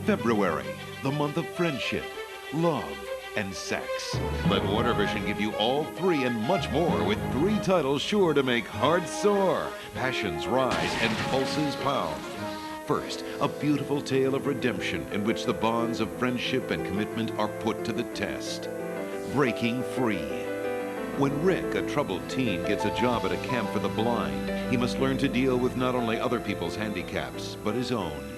February, the month of friendship, love, and sex. Let WarnerVision give you all three and much more with three titles sure to make hearts soar, passions rise, and pulses pound. First, a beautiful tale of redemption in which the bonds of friendship and commitment are put to the test. Breaking Free. When Rick, a troubled teen, gets a job at a camp for the blind, he must learn to deal with not only other people's handicaps, but his own.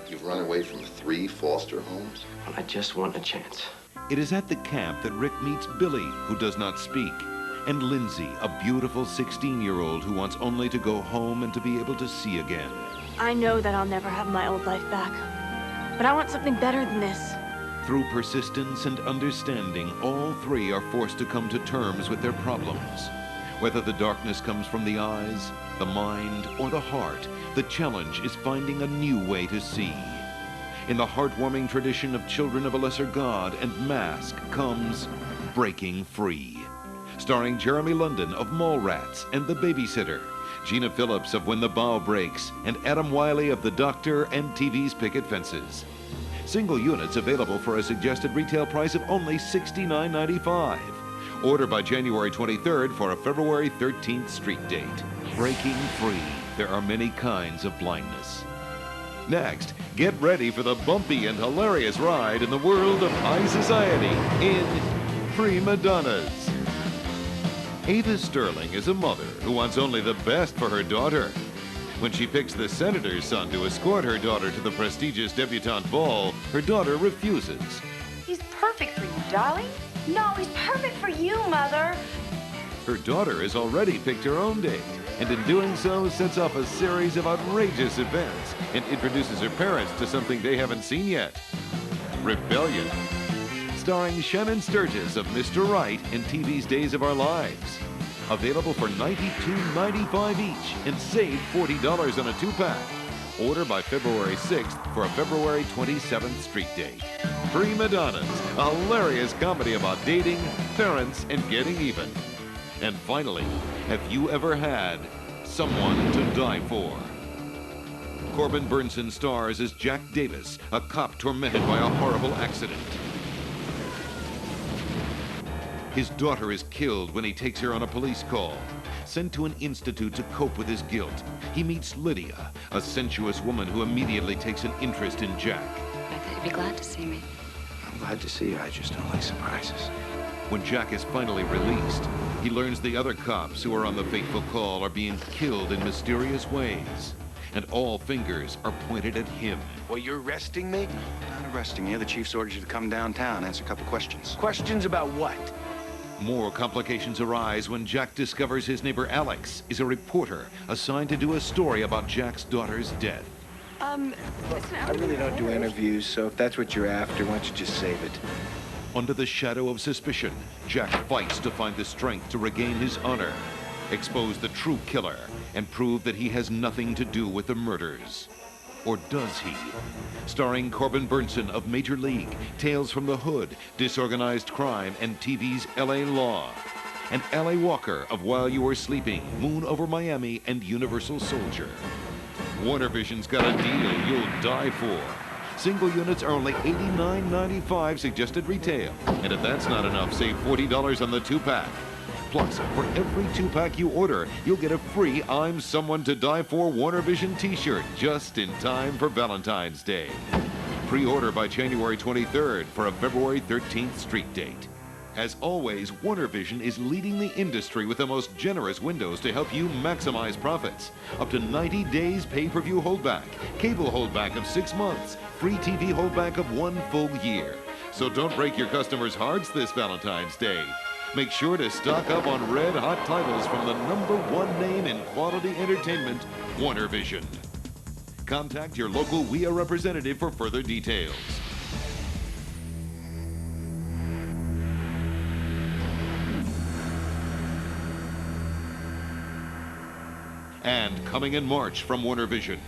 You've run away from 3 foster homes? Well, I just want a chance. It is at the camp that Rick meets Billy, who does not speak, and Lindsay, a beautiful 16-year-old who wants only to go home and to be able to see again. I know that I'll never have my old life back, but I want something better than this. Through persistence and understanding, all three are forced to come to terms with their problems. Whether the darkness comes from the eyes, the mind, or the heart, the challenge is finding a new way to see. In the heartwarming tradition of Children of a Lesser God and Mask comes Breaking Free. Starring Jeremy London of Mallrats and The Babysitter, Gina Phillips of When the Bow Breaks, and Adam Wiley of The Doctor and TV's Picket Fences. Single units available for a suggested retail price of only $69.95. Order by January 23rd for a February 13th street date. Breaking Free. There are many kinds of blindness. Next, get ready for the bumpy and hilarious ride in the world of high society in PreMadonnas. Ava Sterling is a mother who wants only the best for her daughter. When she picks the senator's son to escort her daughter to the prestigious debutante ball, her daughter refuses. He's perfect for you, darling. No, he's perfect for you, Mother. Her daughter has already picked her own date, and in doing so sets off a series of outrageous events and introduces her parents to something they haven't seen yet. Rebellion. Starring Shannon Sturges of Mr. Right and TV's Days of Our Lives. Available for $92.95 each and save $40 on a 2-pack. Order by February 6th for a February 27th street date. PreMadonnas, a hilarious comedy about dating, parents, and getting even. And finally, have you ever had someone to die for? Corbin Burnson stars as Jack Davis, a cop tormented by a horrible accident. His daughter is killed when he takes her on a police call. Sent to an institute to cope with his guilt, he meets Lydia, a sensuous woman who immediately takes an interest in Jack. I thought you'd be glad to see me. I'm glad to see you. I just don't like surprises. When Jack is finally released, he learns the other cops who are on the fateful call are being killed in mysterious ways. And all fingers are pointed at him. Well, you're arresting me? Not arresting you. The chief's ordered you to come downtown, answer a couple questions. Questions about what? More complications arise when Jack discovers his neighbor Alex is a reporter assigned to do a story about Jack's daughter's death. Listen, I really don't do interviews, so if that's what you're after, why don't you just save it? Under the shadow of suspicion, Jack fights to find the strength to regain his honor, expose the true killer, and prove that he has nothing to do with the murders. Or does he? Starring Corbin Burnson of Major League, Tales from the Hood, Disorganized Crime, and TV's L.A. Law. And L.A. Walker of While You Were Sleeping, Moon Over Miami, and Universal Soldier. WarnerVision's got a deal you'll die for. Single units are only $89.95 suggested retail. And if that's not enough, save $40 on the 2-pack. Plus, for every 2-pack you order, you'll get a free I'm Someone to Die For WarnerVision t-shirt just in time for Valentine's Day. Pre-order by January 23rd for a February 13th street date. As always, WarnerVision is leading the industry with the most generous windows to help you maximize profits. Up to 90 days pay-per-view holdback, cable holdback of 6 months, free TV holdback of 1 full year. So don't break your customers' hearts this Valentine's Day. Make sure to stock up on red-hot titles from the #1 name in quality entertainment, WarnerVision. Contact your local WEA representative for further details. And coming in March from WarnerVision,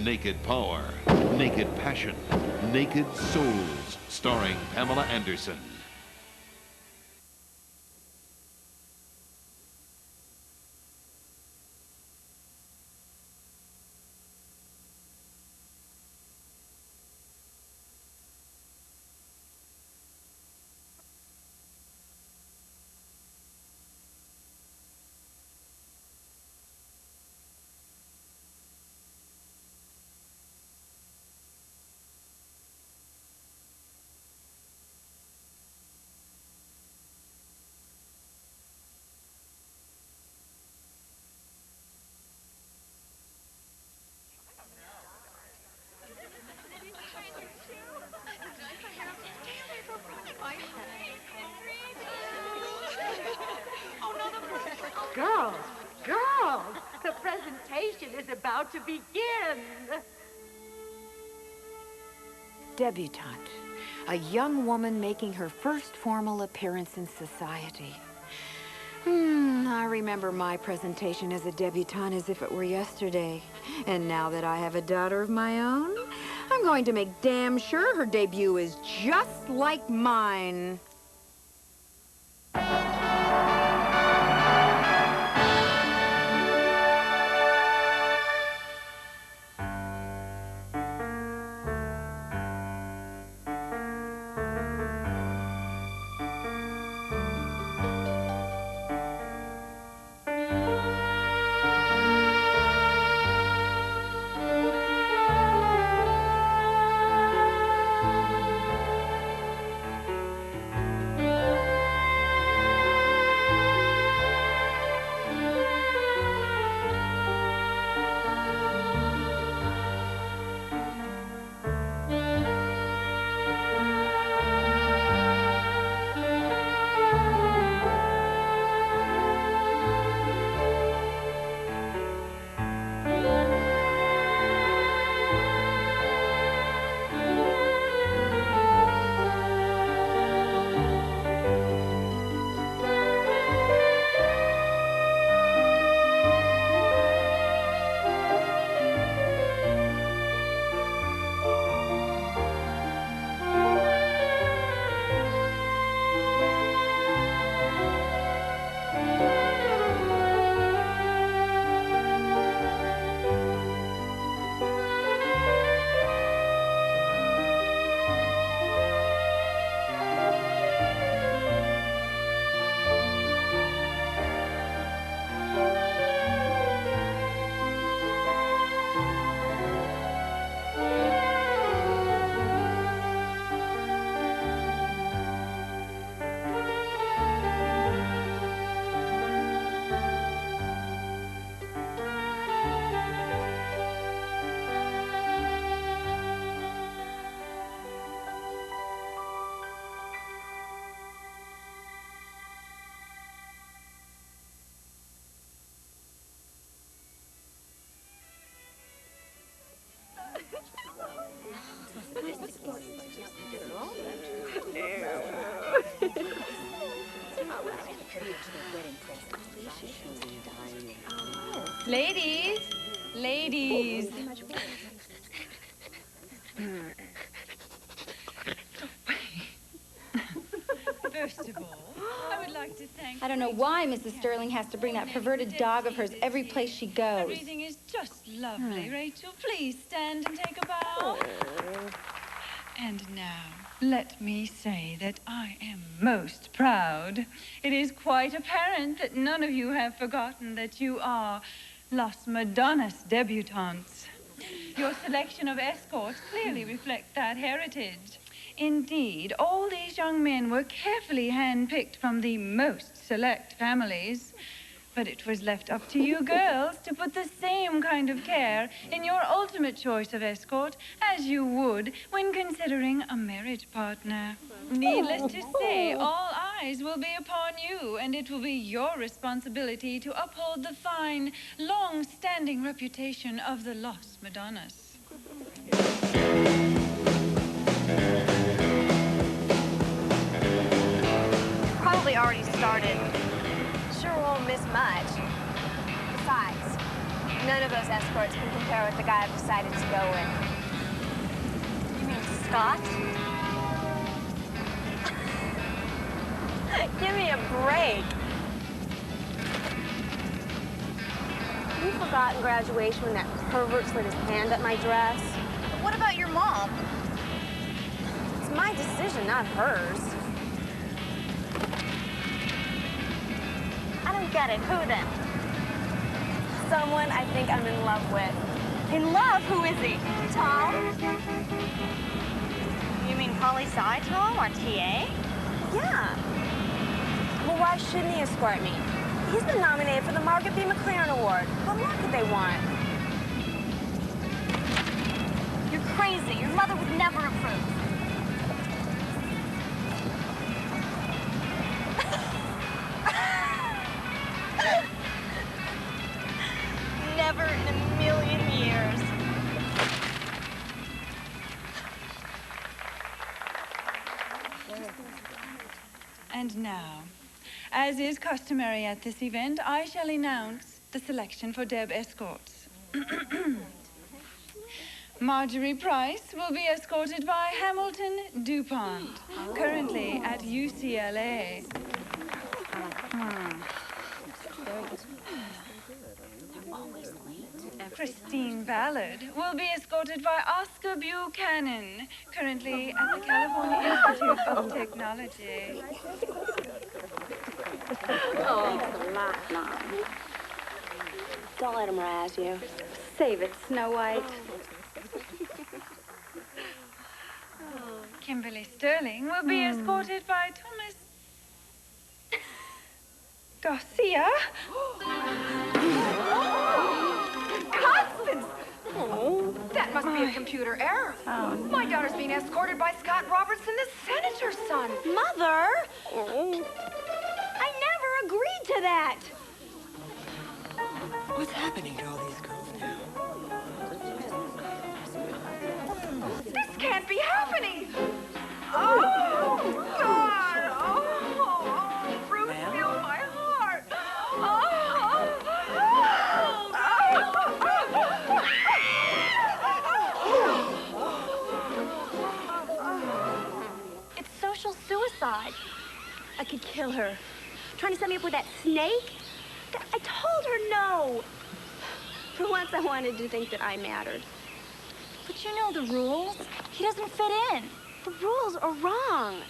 Naked Power, Naked Passion, Naked Souls, starring Pamela Anderson. is about to begin. Debutante. A young woman making her first formal appearance in society. I remember my presentation as a debutante as if it were yesterday. And now that I have a daughter of my own, I'm going to make damn sure her debut is just like mine. Ladies, ladies. First of all, I would like to thank... I don't know why Mrs. Sterling has to bring that perverted dog of hers every place she goes. Everything is just lovely, Rachel. Please stand and take a bow. And now, let me say that I am most proud. It is quite apparent that none of you have forgotten that you are Las Madonnas debutantes. Your selection of escorts clearly reflects that heritage. Indeed, all these young men were carefully handpicked from the most select families. But it was left up to you girls to put the same kind of care in your ultimate choice of escort as you would when considering a marriage partner. Needless to say, all eyes will be upon you, and it will be your responsibility to uphold the fine, long-standing reputation of the Las Madonnas. Probably already started. Sure won't miss much. Besides, none of those escorts can compare with the guy I've decided to go with. You mean Scott? Give me a break. You forgot in graduation when that pervert slid his hand up my dress? But what about your mom? It's my decision, not hers. I don't get it. Who then? Someone I think I'm in love with. In love? Who is he? Tom? You mean poli-sci Tom or TA? Yeah. Well, why shouldn't he escort me? He's been nominated for the Margaret B. McLaren Award. What more could they want? You're crazy. Your mother would never approve. Never in a million And now, as is customary at this event, I shall announce the selection for Deb escorts. Marjorie Price will be escorted by Hamilton DuPont, currently at UCLA. Christine Ballard will be escorted by Oscar Buchanan, currently at the California Institute of Technology. Oh, thanks a lot, Mom. Don't let him razz you. Save it, Snow White. Kimberly Sterling will be escorted by Thomas Garcia. Constance! Oh, that must be a computer error. Oh, no. My daughter's being escorted by Scott Robertson, the senator's son. Mother! I never agreed to that. What's happening to all these girls now? This can't be happening. Oh, God. Oh, Bruce, feel my heart. It's social suicide. I could kill her. Trying to set me up with that snake? I told her no. For once, I wanted to think that I mattered. But you know the rules. He doesn't fit in. The rules are wrong.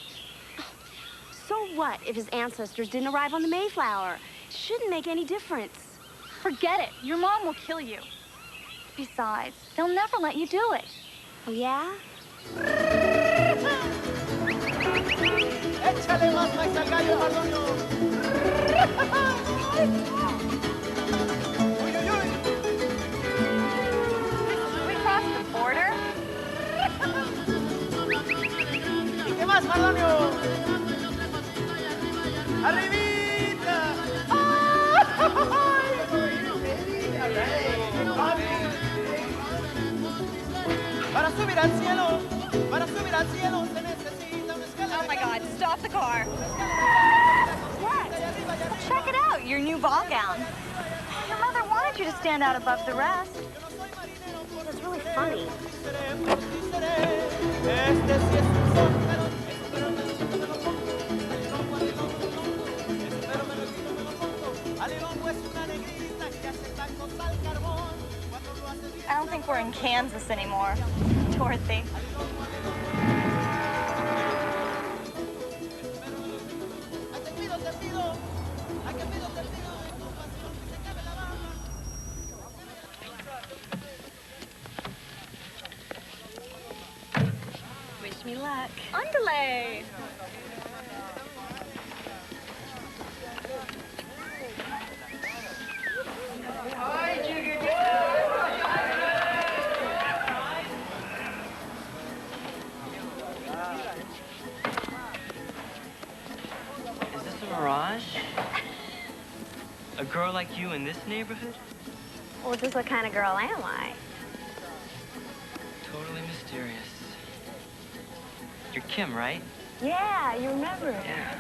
So what if his ancestors didn't arrive on the Mayflower? It shouldn't make any difference. Forget it. Your mom will kill you. Besides, they'll never let you do it. Oh, yeah? Échale más maíz al gallo, Madonnas. Uy, uy, uy. We crossed the border? ¿Y qué más, Madonnas? ¡Arribita! Para subir al cielo, se necesita una escalera. Oh my God, stop the car. What? Check it out, your new ball gown. Your mother wanted you to stand out above the rest. It was really funny. I don't think we're in Kansas anymore, Dorothy. Wish me luck. Underlay. Is this a mirage? A girl like you in this neighborhood? Well, just what kind of girl am I? Totally mysterious. You're Kim, right? Yeah, you remember. Yeah.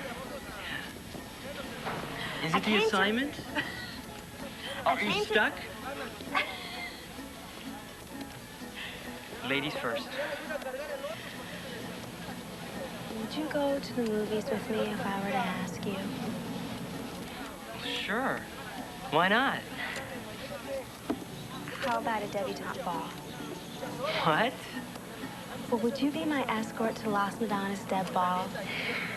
Is it the assignment? Are you stuck? Ladies first. Would you go to the movies with me if I were to ask you? Sure. Why not? How about a debutante ball? What? Well, would you be my escort to Las Madonnas Deb Ball?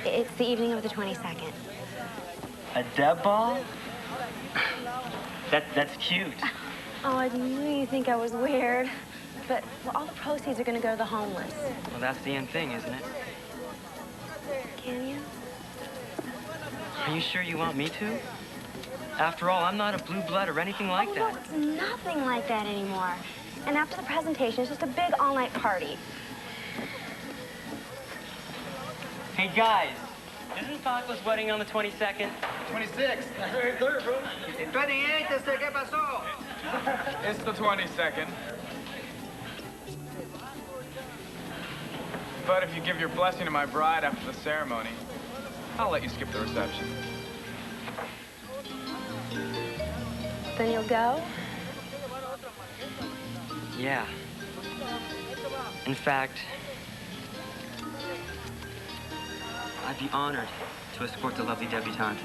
It's the evening of the 22nd. A Deb ball? That's cute. Oh, I knew you think I was weird. But well, all the proceeds are going to go to the homeless. Well, that's the end thing, isn't it? Can you? Are you sure you want me to? After all, I'm not a blue blood or anything like that. Look, it's nothing like that anymore. And after the presentation, it's just a big all-night party. Hey, guys, isn't Paco's wedding on the 22nd? 26th. 23rd, bro. 28th, ¿qué pasó? It's the 22nd. But if you give your blessing to my bride after the ceremony, I'll let you skip the reception. Then you'll go? Yeah. In fact, I'd be honored to escort the lovely debutante.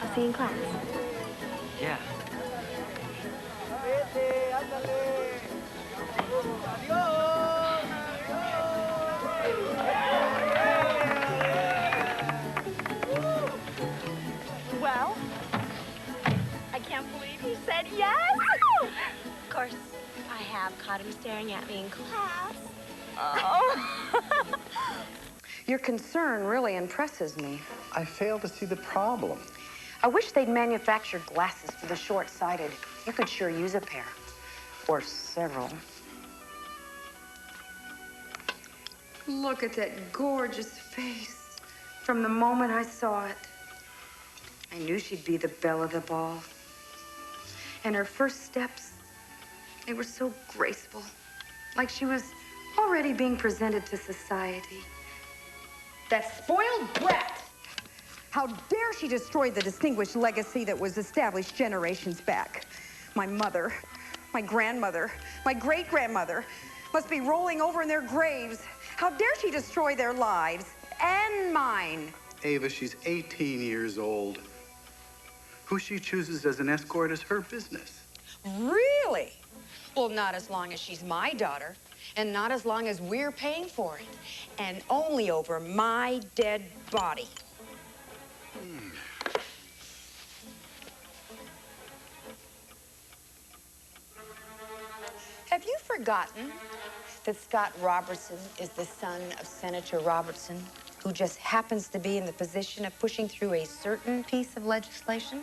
I'll see you in class. Yeah. Well, I can't believe he said yes. Of course, I have caught him staring at me in class. Oh. Your concern really impresses me. I fail to see the problem. I wish they'd manufactured glasses for the short-sighted. You could sure use a pair. Or several. Look at that gorgeous face. From the moment I saw it, I knew she'd be the belle of the ball. And her first steps, they were so graceful. Like she was already being presented to society. That spoiled brat! How dare she destroy the distinguished legacy that was established generations back? My mother, my grandmother, my great-grandmother must be rolling over in their graves. How dare she destroy their lives and mine? Ava, she's 18 years old. Who she chooses as an escort is her business. Really? Well, not as long as she's my daughter, and not as long as we're paying for it, and only over my dead body. Have you forgotten that Scott Robertson is the son of Senator Robertson, who just happens to be in the position of pushing through a certain piece of legislation?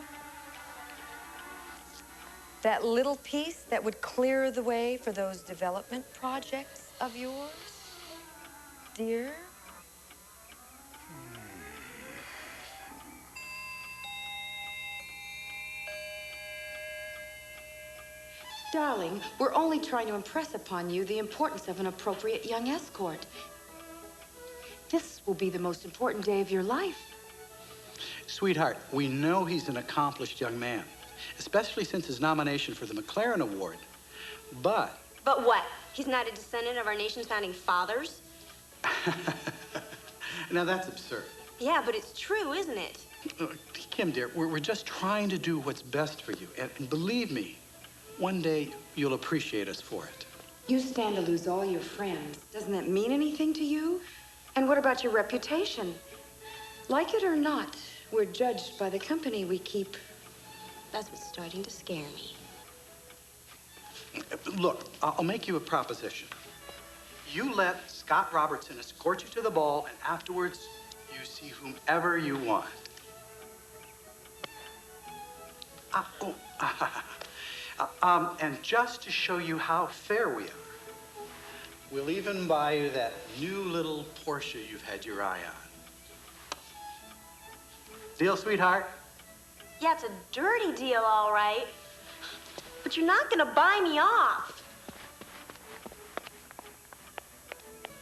That little piece that would clear the way for those development projects of yours, dear? Darling, we're only trying to impress upon you the importance of an appropriate young escort. This will be the most important day of your life. Sweetheart, we know he's an accomplished young man, especially since his nomination for the McLaren Award. But... But what? He's not a descendant of our nation's founding fathers? Now, that's absurd. Yeah, but it's true, isn't it? Kim, dear, we're just trying to do what's best for you. And believe me, one day you'll appreciate us for it. You stand to lose all your friends. Doesn't that mean anything to you? And what about your reputation? Like it or not, we're judged by the company we keep. That's what's starting to scare me. Look, I'll make you a proposition. You let Scott Robertson escort you to the ball, and afterwards, you see whomever you want. And just to show you how fair we are, we'll even buy you that new little Porsche you've had your eye on. Deal, sweetheart? Yeah, it's a dirty deal, all right. But you're not gonna buy me off.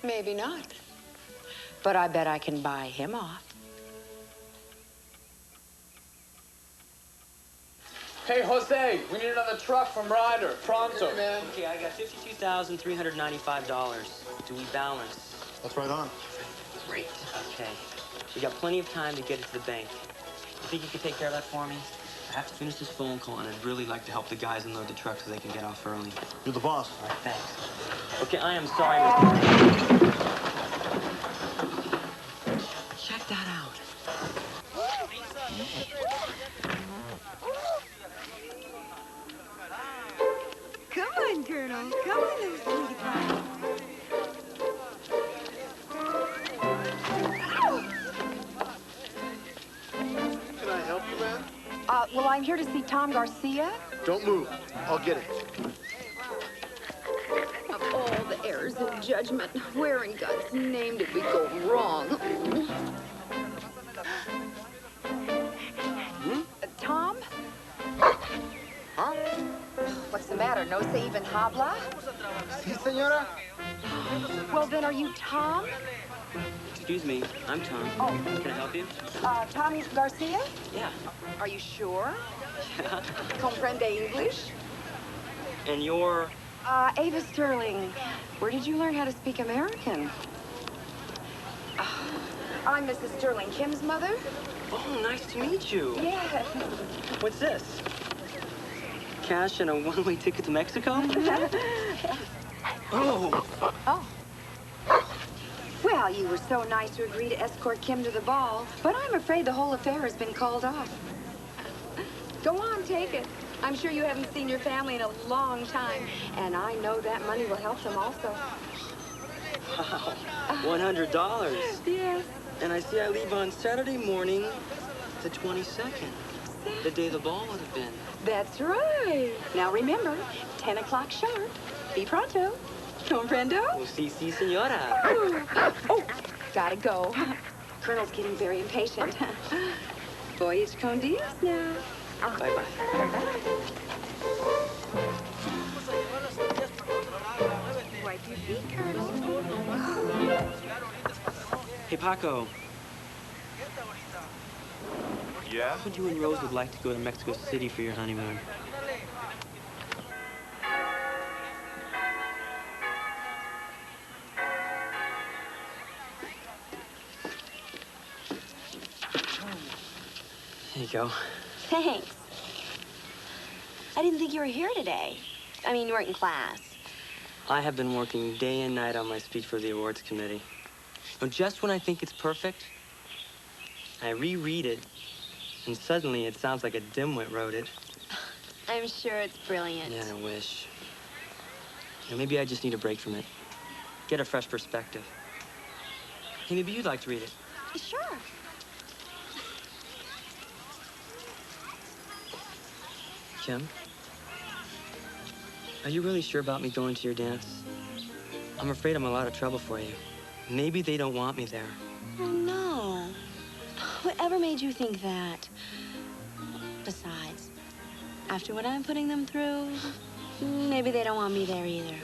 Maybe not. But I bet I can buy him off. Hey, Jose, we need another truck from Ryder. Pronto. Hey, man. Okay, I got $52,395. Do we balance? That's right on. Great. Okay. We got plenty of time to get it to the bank. You think you could take care of that for me? I have to finish this phone call, and I'd really like to help the guys unload the truck so they can get off early. You're the boss. All right, thanks. Okay, I am sorry, Mr. Check that out. Come on, Colonel. Come on, those sweetie pies. Can I help you, man? Well, I'm here to see Tom Garcia. Don't move. I'll get it. Of all the errors of judgment, where in God's name did we go wrong? there. No se even habla? Si, senora. Well, then, are you Tom? Excuse me, I'm Tom. Oh. Can I help you? Tom Garcia? Yeah. Are you sure? Yeah. Comprende English? And you're... Ava Sterling. Where did you learn how to speak American? I'm Mrs. Sterling, Kim's mother. Oh, nice to meet you. Yeah. What's this? Cash and a one-way ticket to Mexico? Oh. Oh. Well, you were so nice to agree to escort Kim to the ball, but I'm afraid the whole affair has been called off. Go on, take it. I'm sure you haven't seen your family in a long time, and I know that money will help them also. Wow, $100. Yes. And I see I leave on Saturday morning, the 22nd, the day the ball would have been. That's right. Now remember, 10 o'clock sharp. Be pronto. Comprendo? Oh, si, senora. Oh, gotta go. Colonel's getting very impatient. Voyage con Dios now. Bye-bye. Wipe your feet, Colonel. Hey, Paco. Yeah? Would you and Rose would like to go to Mexico City for your honeymoon? Here you go. Thanks. I didn't think you were here today. I mean, you weren't in class. I have been working day and night on my speech for the awards committee. And just when I think it's perfect, I reread it, and suddenly it sounds like a dimwit wrote it. I'm sure it's brilliant. Yeah, I wish. Or maybe I just need a break from it. Get a fresh perspective. Hey, maybe you'd like to read it. Sure. Kim? Are you really sure about me going to your dance? I'm afraid I'm a lot of trouble for you. Maybe they don't want me there. Oh, no. Whatever made you think that? Besides, after what I'm putting them through, maybe they don't want me there either.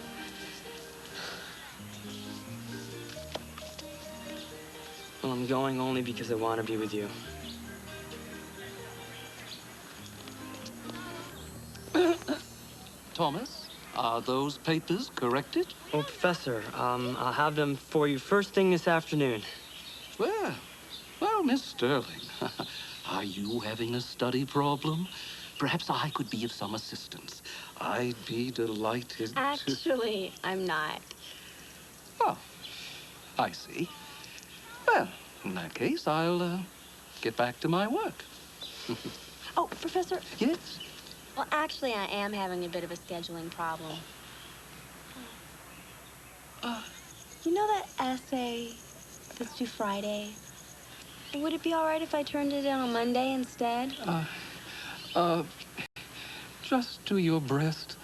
Well, I'm going only because I want to be with you. Thomas, are those papers corrected? Oh, Professor, I'll have them for you first thing this afternoon. Well, Miss Sterling, are you having a study problem? Perhaps I could be of some assistance. I'd be delighted to... Actually, I'm not. Oh, I see. Well, in that case, I'll get back to my work. Oh, Professor? Yes? Well, actually, I am having a bit of a scheduling problem. You know that essay that's due Friday? Would it be all right if I turned it in on Monday instead? Just do your best.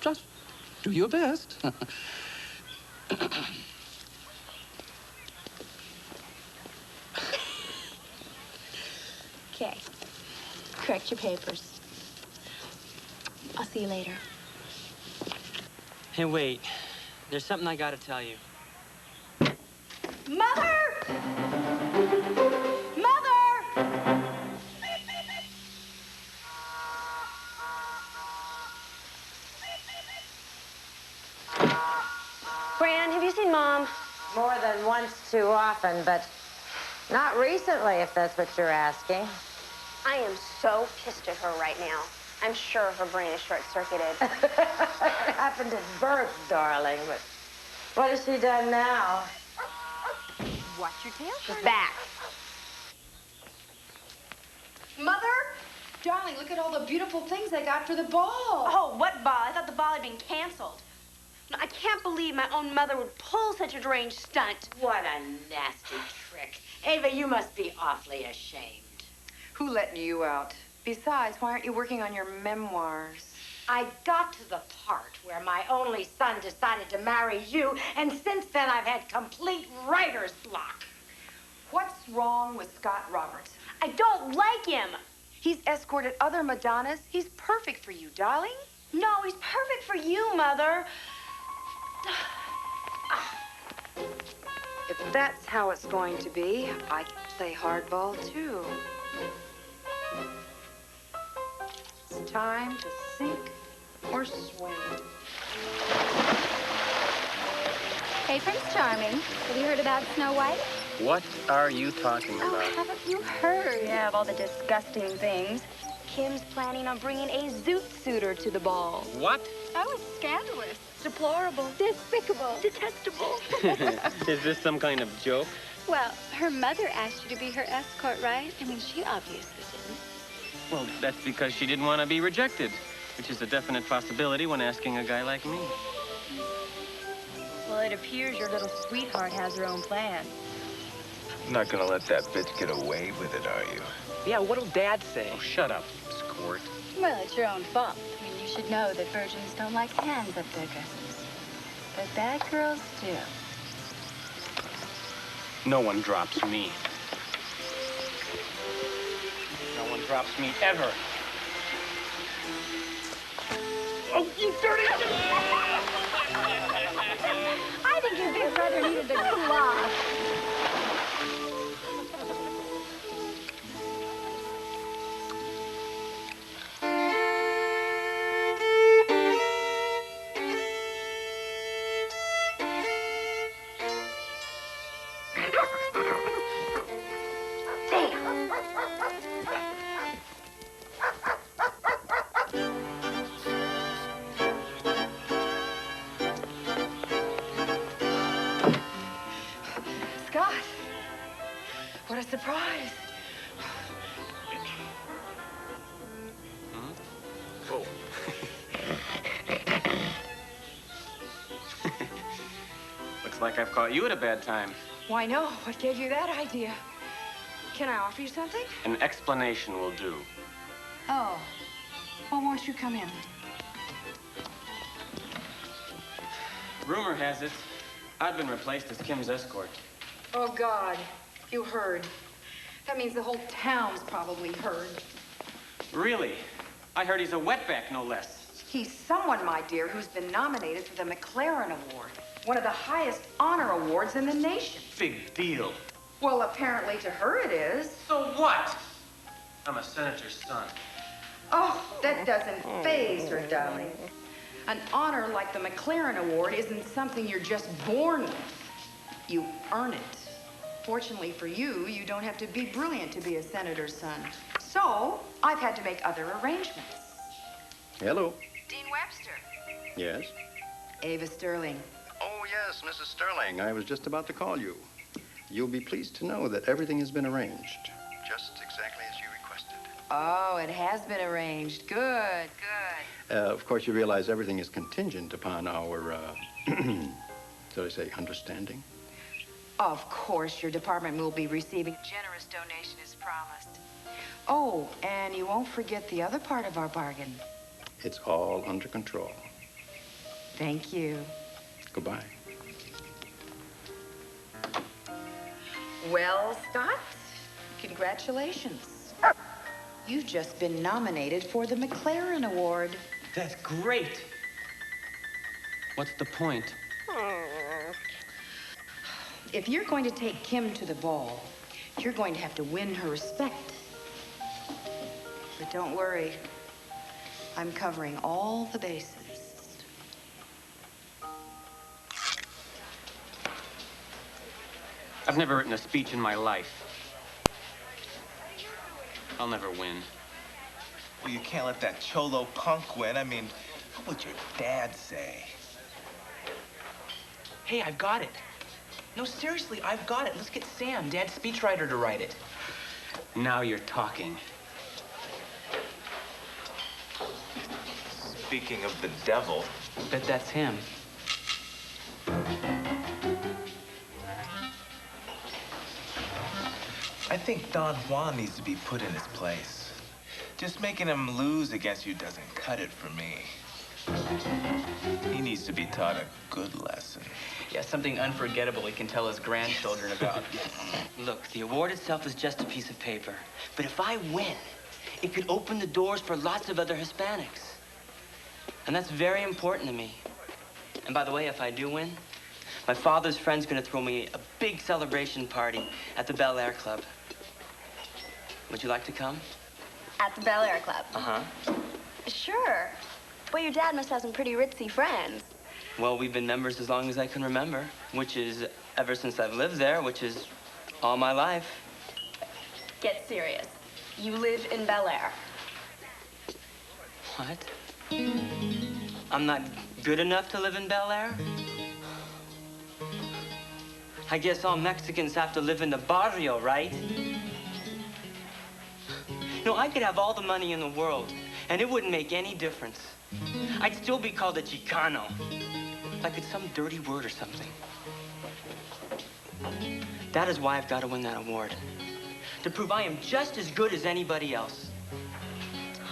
Just do your best. Okay. Correct your papers. I'll see you later. Hey, wait. There's something I gotta tell you. Mother! Mother! Gran, have you seen Mom? More than once too often, but not recently, if that's what you're asking. I am so pissed at her right now. I'm sure her brain is short-circuited. It happened at birth, darling, but what has she done now? Watch your tail, She's Colonel. back. Mother? Darling, look at all the beautiful things I got for the ball. Oh, what ball? I thought the ball had been canceled. No, I can't believe my own mother would pull such a deranged stunt. What a nasty trick. Ava, you must be awfully ashamed. Who let you out? Besides, why aren't you working on your memoirs? I got to the part where my only son decided to marry you, and since then I've had complete writer's block. What's wrong with Scott Roberts? I don't like him. He's escorted other Madonnas. He's perfect for you, darling. No, he's perfect for you, Mother. If that's how it's going to be, I can play hardball, too. It's time to sink or swim. Hey, Prince Charming, have you heard about Snow White? What are you talking Oh, about? haven't you heard? Yeah, of all the disgusting things. Kim's planning on bringing a zoot suitor to the ball. What? Oh, it's scandalous, deplorable, despicable, detestable. Is this some kind of joke? Well, her mother asked you to be her escort, right? I mean, she obviously didn't. Well, that's because she didn't want to be rejected, which is a definite possibility when asking a guy like me. Well, it appears your little sweetheart has her own plan. Not gonna let that bitch get away with it, are you? Yeah, what'll Dad say? Oh, shut up, squirt. Well, it's your own fault. I mean, you should know that virgins don't like hands up their dresses. But bad girls do. No one drops me. No one drops me ever. Oh, you dirty! I think your big brother needed to cool off. Scott, what a surprise. Oh. Looks like I've caught you at a bad time. Why, no. What gave you that idea? Can I offer you something? An explanation will do. Oh. Well, won't you come in? Rumor has it, I've been replaced as Kim's escort. Oh, God. You heard. That means the whole town's probably heard. Really? I heard he's a wetback, no less. He's someone, my dear, who's been nominated for the McLaren Award, one of the highest honor awards in the nation. Big deal. Well, apparently to her it is. So what? I'm a senator's son. Oh, that doesn't faze her, darling. An honor like the McLaren Award isn't something you're just born with. You earn it. Fortunately for you, you don't have to be brilliant to be a senator's son. So, I've had to make other arrangements. Hello. Dean Webster. Yes? Ava Sterling. Oh, yes, Mrs. Sterling. I was just about to call you. You'll be pleased to know that everything has been arranged. Just exactly as you requested. Oh, it has been arranged. Good, good. Of course, you realize everything is contingent upon our, shall I say, understanding? Of course, your department will be receiving a generous donation as promised. Oh, and you won't forget the other part of our bargain. It's all under control. Thank you. Goodbye. Well, Scott, congratulations. You've just been nominated for the McLaren Award. That's great. What's the point? If you're going to take Kim to the ball, you're going to have to win her respect. But don't worry, I'm covering all the bases. I've never written a speech in my life. I'll never win. Well, you can't let that cholo punk win. I mean, what would your dad say? Hey, I've got it. No, seriously, I've got it. Let's get Sam, Dad's speechwriter, to write it. Now you're talking. Speaking of the devil. Bet that's him. I think Don Juan needs to be put in his place. Just making him lose against you doesn't cut it for me. He needs to be taught a good lesson. Yeah, something unforgettable he can tell his grandchildren about. Look, the award itself is just a piece of paper. But if I win, it could open the doors for lots of other Hispanics. And that's very important to me. And by the way, if I do win, my father's friend's gonna throw me a big celebration party at the Bel Air Club. Would you like to come? At the Bel Air Club? Uh-huh. Sure. Well, your dad must have some pretty ritzy friends. Well, we've been members as long as I can remember, which is ever since I've lived there, which is all my life. Get serious. You live in Bel Air. What? I'm not good enough to live in Bel Air? I guess all Mexicans have to live in the barrio, right? No, I could have all the money in the world, and it wouldn't make any difference. I'd still be called a Chicano, like it's some dirty word or something. That is why I've got to win that award, to prove I am just as good as anybody else.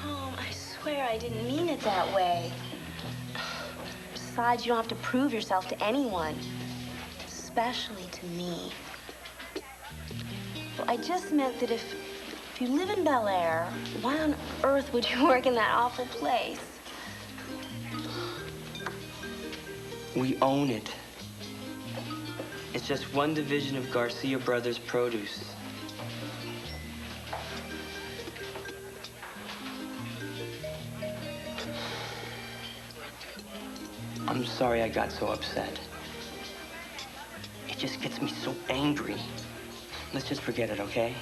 Tom, I swear I didn't mean it that way. Besides, you don't have to prove yourself to anyone, especially to me. Well, I just meant that if you live in Bel Air, why on earth would you work in that awful place? We own it. It's just one division of Garcia Brothers Produce. I'm sorry I got so upset. It just gets me so angry. Let's just forget it, okay?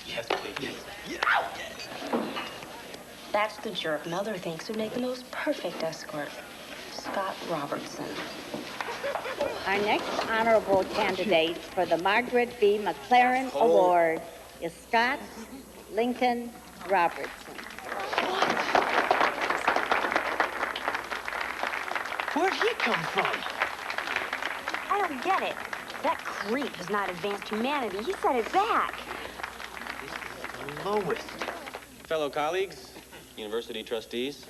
Yes, please. That's the jerk Mother thinks would make the most perfect escort. Scott Robertson. Our next honorable candidate for the Margaret B. McLaren Award is Scott Lincoln Robertson. Where'd he come from? I don't get it. That creep has not advanced humanity. He said it back. The lowest. Fellow colleagues, university trustees.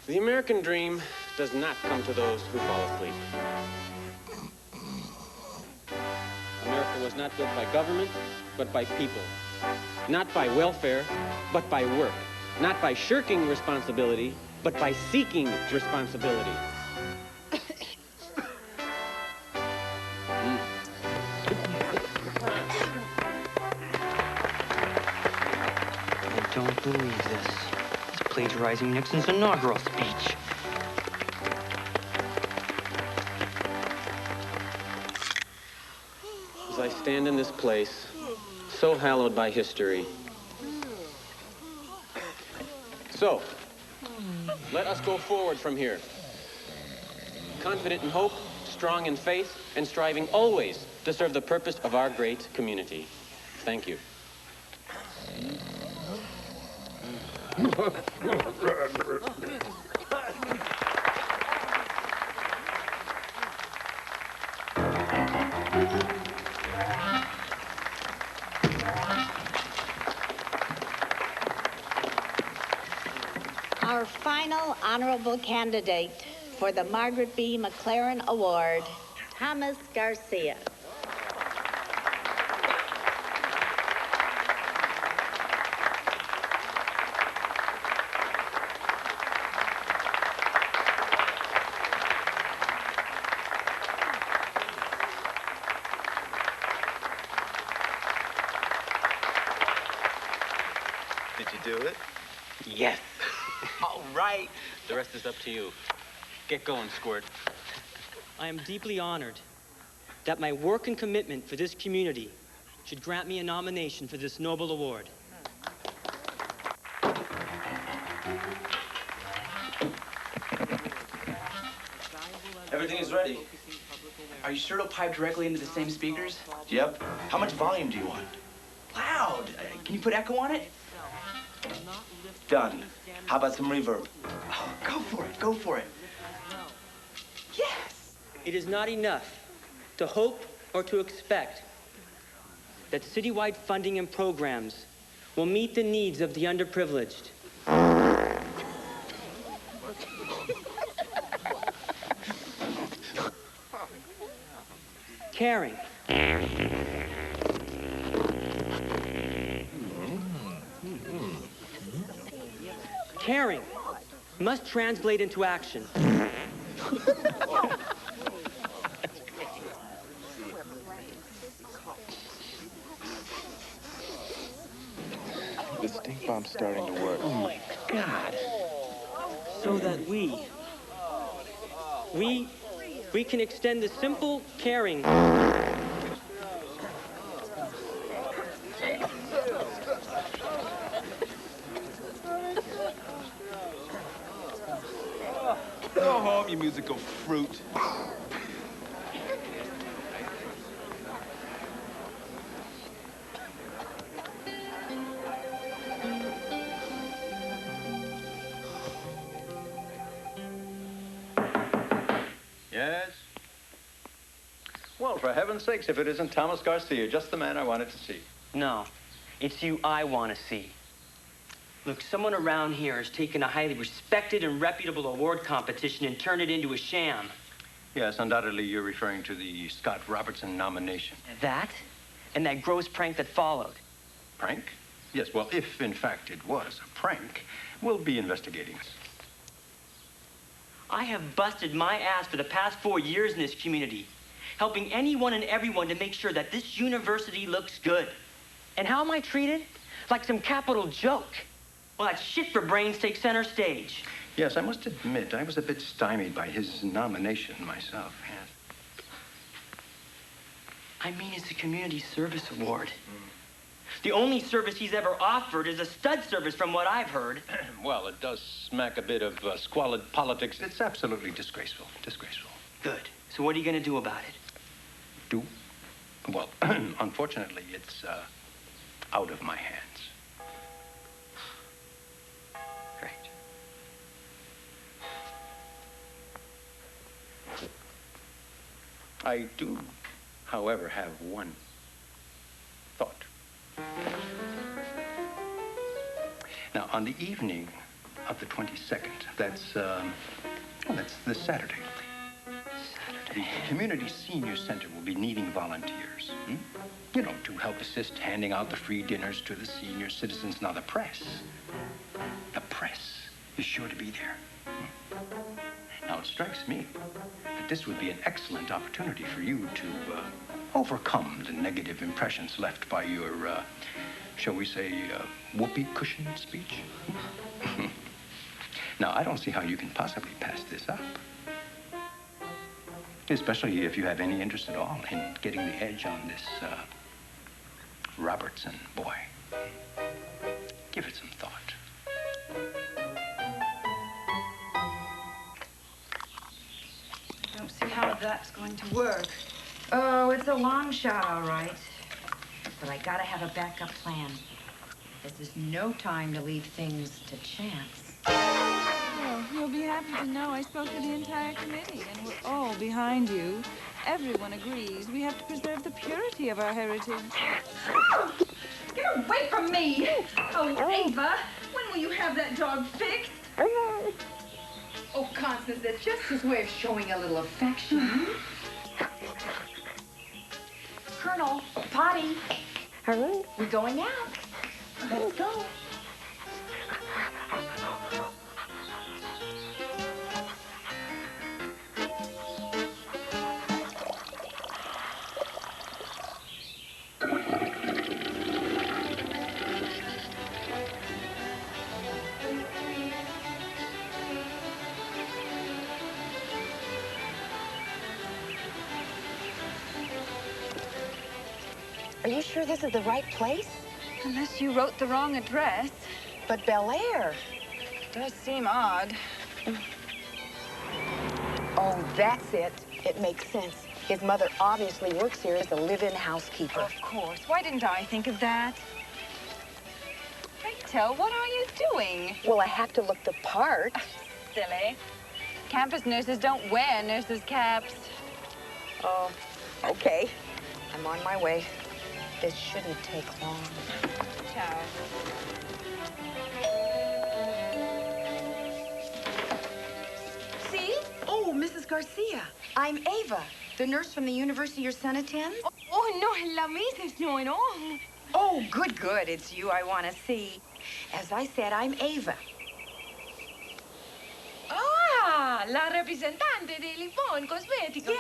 The American dream does not come to those who fall asleep. America was not built by government, but by people. Not by welfare, but by work. Not by shirking responsibility, but by seeking responsibility. I don't believe this. He's plagiarizing Nixon's inaugural speech. As I stand in this place, so hallowed by history. So, let us go forward from here. Confident in hope, strong in faith, and striving always to serve the purpose of our great community. Thank you. Our final honorable candidate for the Margaret B. McLaren Award, Thomas Garcia. Did you do it? Yes. All right. The rest is up to you. Get going, Squirt. I am deeply honored that my work and commitment for this community should grant me a nomination for this noble award. Everything is ready. Are you sure it'll pipe directly into the same speakers? Yep. How much volume do you want? Loud. Can you put echo on it? Done. How about some reverb? Oh, go for it. Go for it. Yes. It is not enough to hope or to expect that citywide funding and programs will meet the needs of the underprivileged. caring. Caring must translate into action. The stink bomb's starting to work. Oh my God. So that we can extend the simple caring. Go home, you musical fruit. Yes? Well, for heaven's sakes, if it isn't Thomas Garcia, just the man I wanted to see. No, it's you I want to see. Look, someone around here has taken a highly respected and reputable award competition and turned it into a sham. Yes, undoubtedly you're referring to the Scott Robertson nomination. That and that gross prank that followed. Prank? Yes, well, if in fact it was a prank, we'll be investigating it. I have busted my ass for the past 4 years in this community, helping anyone and everyone to make sure that this university looks good. And how am I treated? Like some capital joke. Well, that shit for brains takes center stage. Yes, I must admit, I was a bit stymied by his nomination myself, yes. I mean, it's a community service award. The only service he's ever offered is a stud service, from what I've heard. Well, it does smack a bit of squalid politics. It's absolutely disgraceful. Disgraceful. Good. So what are you going to do about it? Do? Well, unfortunately, it's out of my hands. Great. I do, however, have one thought. Now, on the evening of the 22nd, that's this Saturday. The Community Senior Center will be needing volunteers, you know, to help assist handing out the free dinners to the senior citizens. Now, the press is sure to be there. Now, it strikes me that this would be an excellent opportunity for you to overcome the negative impressions left by your, shall we say, whoopee cushion speech. Now, I don't see how you can possibly pass this up. Especially if you have any interest at all in getting the edge on this Robertson boy. Give it some thought. I don't see how that's going to work. Oh, it's a long shot, all right. But I gotta have a backup plan. This is no time to leave things to chance. Oh, you'll be happy to know I spoke to the entire committee, and we're all behind you. Everyone agrees we have to preserve the purity of our heritage. Get away from me! Oh, Ava, when will you have that dog fixed? Oh, Constance, that's just his way of showing a little affection. Colonel, potty. Hello? We're going out. Let's go. Are you sure this is the right place? Unless you wrote the wrong address. But Bel Air. Does seem odd. Oh, that's it. It makes sense. His mother obviously works here as a live-in housekeeper. Of course. Why didn't I think of that? Rachel, what are you doing? Well, I have to look the part. Silly. Campus nurses don't wear nurses' caps. Oh, okay. I'm on my way. This shouldn't take long. Ciao. See? Oh, Mrs. Garcia. I'm Ava, the nurse from the university your son attends. Oh, no, es la Mrs. No, no. Oh, good, good. It's you I want to see. As I said, I'm Ava. Ah, la representante de Lipon Cosméticos.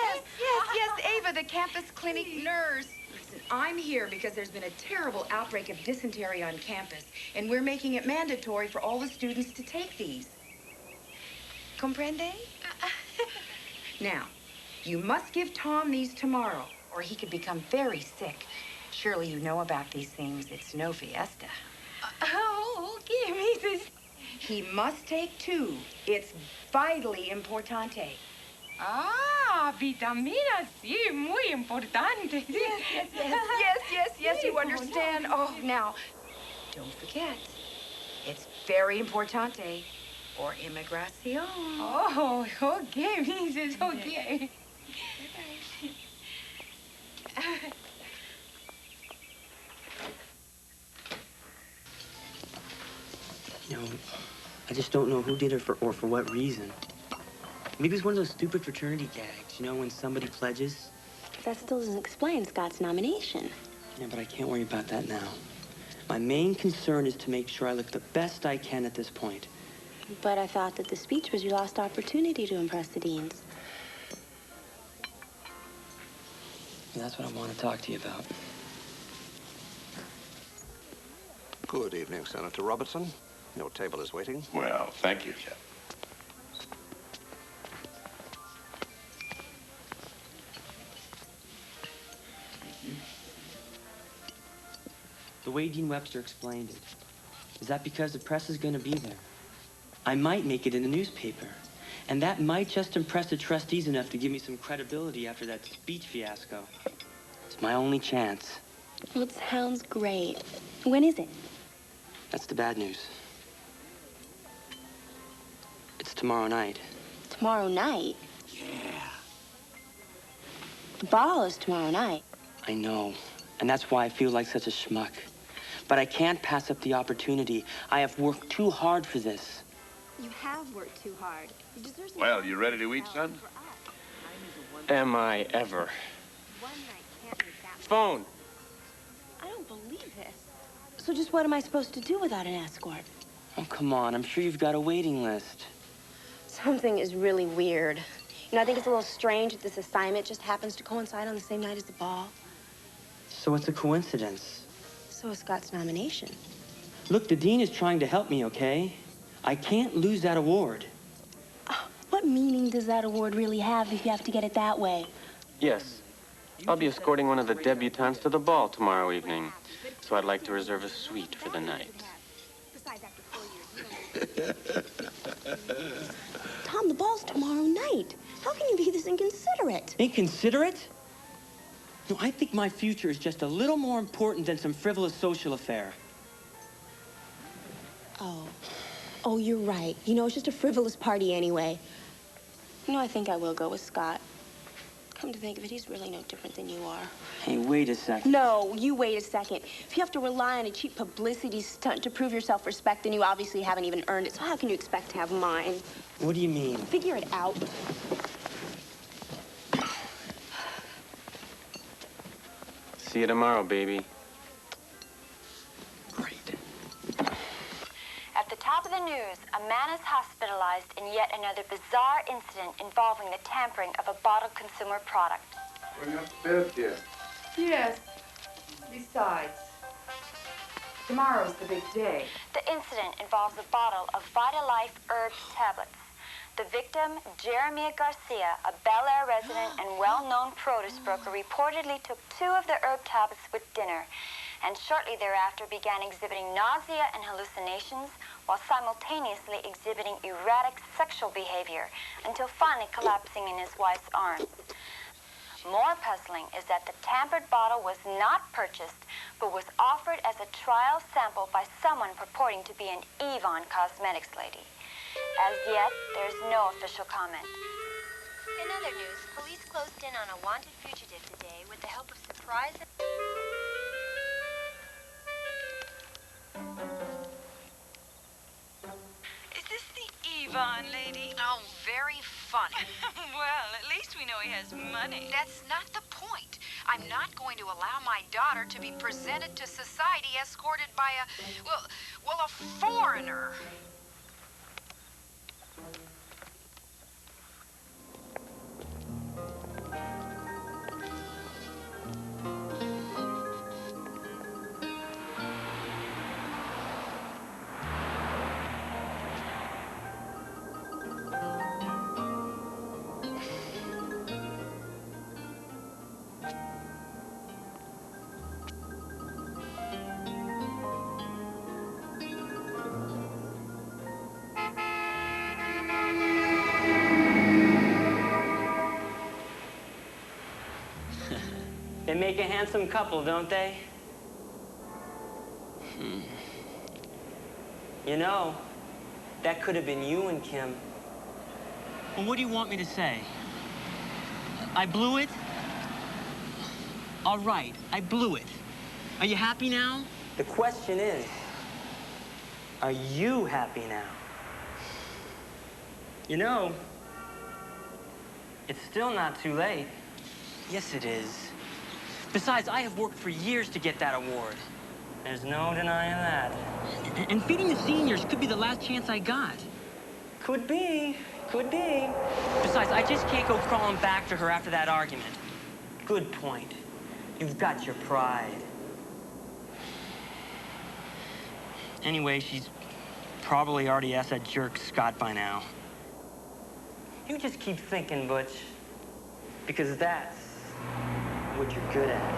Yes, Ava, the campus clinic nurse. Listen, I'm here because there's been a terrible outbreak of dysentery on campus, and we're making it mandatory for all the students to take these. Comprende? Now, you must give Tom these tomorrow, or he could become very sick. Surely you know about these things. It's no fiesta. Oh, okay, Mrs. He must take 2. It's vitally importante. Ah, vitamina C, muy importante. Yes, you understand. Oh, now, don't forget. It's very importante. Or immigración. Oh, okay, Mrs. Okay. You know, I just don't know who did it or for what reason. Maybe it's one of those stupid fraternity gags, you know, when somebody pledges. That still doesn't explain Scott's nomination. Yeah, but I can't worry about that now. My main concern is to make sure I look the best I can at this point. But I thought that the speech was your last opportunity to impress the deans. And that's what I want to talk to you about. Good evening, Senator Robertson. Your table is waiting. Well, thank you, Chap. The way Dean Webster explained it, is that because the press is going to be there. I might make it in the newspaper, and that might just impress the trustees enough to give me some credibility after that speech fiasco. It's my only chance. Well, it sounds great. When is it? That's the bad news. It's tomorrow night. Tomorrow night? Yeah. The ball is tomorrow night. I know, and that's why I feel like such a schmuck. But I can't pass up the opportunity. I have worked too hard for this. You have worked too hard. You deserve some. Well, you ready to eat, son? Am I ever? Phone. I don't believe this. So just what am I supposed to do without an escort? Oh, come on. I'm sure you've got a waiting list. Something is really weird. You know, I think it's a little strange that this assignment just happens to coincide on the same night as the ball. So it's a coincidence. So is Scott's nomination. Look, the dean is trying to help me, okay? I can't lose that award. What meaning does that award really have if you have to get it that way? Yes. I'll be escorting one of the debutantes to the ball tomorrow evening. So I'd like to reserve a suite for the night. Tom, the ball's tomorrow night. How can you be this inconsiderate? Inconsiderate? No, I think my future is just a little more important than some frivolous social affair. Oh, you're right. You know, it's just a frivolous party anyway. You know, I think I will go with Scott. Come to think of it, he's really no different than you are. Hey, wait a second. No, you wait a second. If you have to rely on a cheap publicity stunt to prove your self-respect, then you obviously haven't even earned it. So how can you expect to have mine? What do you mean? Figure it out. See you tomorrow, baby. At the top of the news, a man is hospitalized in yet another bizarre incident involving the tampering of a bottled consumer product. We're not to bed yet. Yes. Besides, tomorrow's the big day. The incident involves a bottle of Vitalife herb tablets. The victim, Jeremiah Garcia, a Bel Air resident and well-known produce broker, reportedly took 2 of the herb tablets with dinner, and shortly thereafter began exhibiting nausea and hallucinations while simultaneously exhibiting erratic sexual behavior until finally collapsing in his wife's arms. More puzzling is that the tampered bottle was not purchased, but was offered as a trial sample by someone purporting to be an Avon Cosmetics lady. As yet, there's no official comment. In other news, police closed in on a wanted fugitive today with the help of surprise. Is this the Avon lady? Oh, very funny. he has money. That's not the point. I'm not going to allow my daughter to be presented to society escorted by a foreigner. They make a handsome couple, don't they? You know, that could have been you and Kim. Well, what do you want me to say? I blew it? All right, I blew it. Are you happy now? The question is, are you happy now? You know, it's still not too late. Yes, it is. Besides, I have worked for years to get that award. There's no denying that. And feeding the seniors could be the last chance I got. Could be. Could be. Besides, I just can't go crawling back to her after that argument. Good point. You've got your pride. Anyway, she's probably already asked that jerk Scott by now. You just keep thinking, Butch. Because that's what you're good at.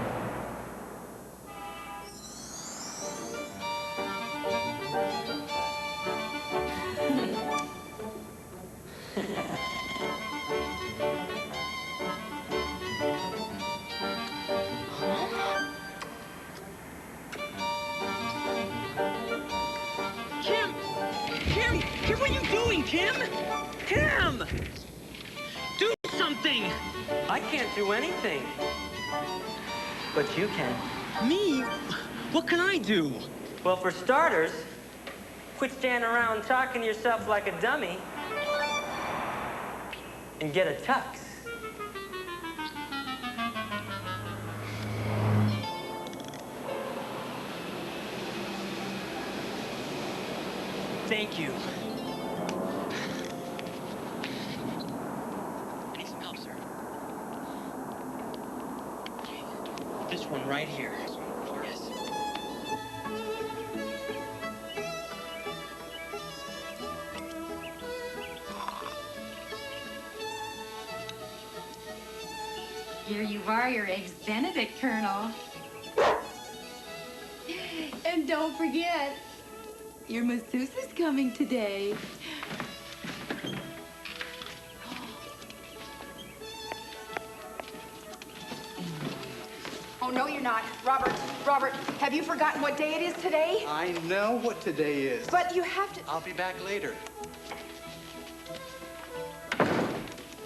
Kim! Kim! Kim, what are you doing, Kim? Kim! Do something! I can't do anything. But you can. Me? What can I do? Well, for starters, quit standing around talking to yourself like a dummy and get a tux. Thank you. I need some help, sir. This one right here. Yes. Here you are, your Eggs Benedict, Colonel. And don't forget, your masseuse is coming today. Oh, no, you're not. Robert, have you forgotten what day it is today? I know what today is. But you have to... I'll be back later.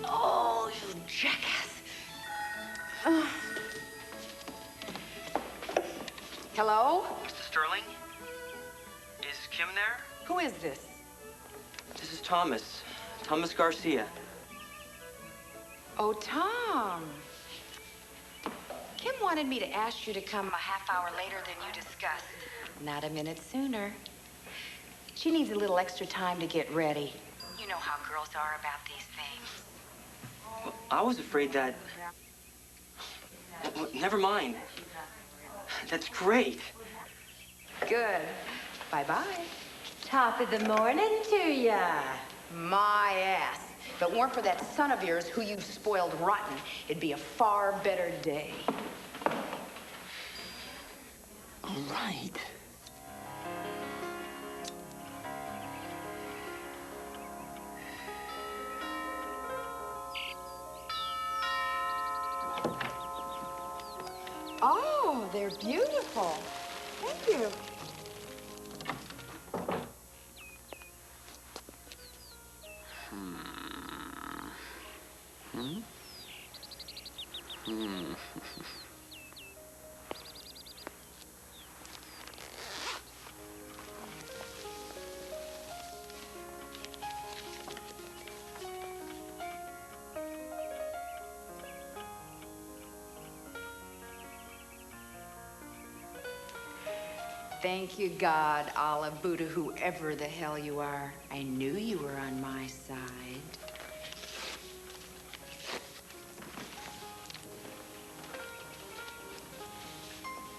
Oh, you jackass. Hello? Mr. Sterling? Is Kim there? Who is this? This is Thomas. Thomas Garcia. Oh, Tom. Kim wanted me to ask you to come a half hour later than you discussed. Not a minute sooner. She needs a little extra time to get ready. You know how girls are about these things. Well, I was afraid that... Well, never mind. That's great. Good. Bye-bye. Top of the morning to ya. My ass. If it weren't for that son of yours who you've spoiled rotten, it'd be a far better day. All right. Oh, they're beautiful. Thank you. thank you, God, Allah, Buddha, whoever the hell you are. I knew you were on my side.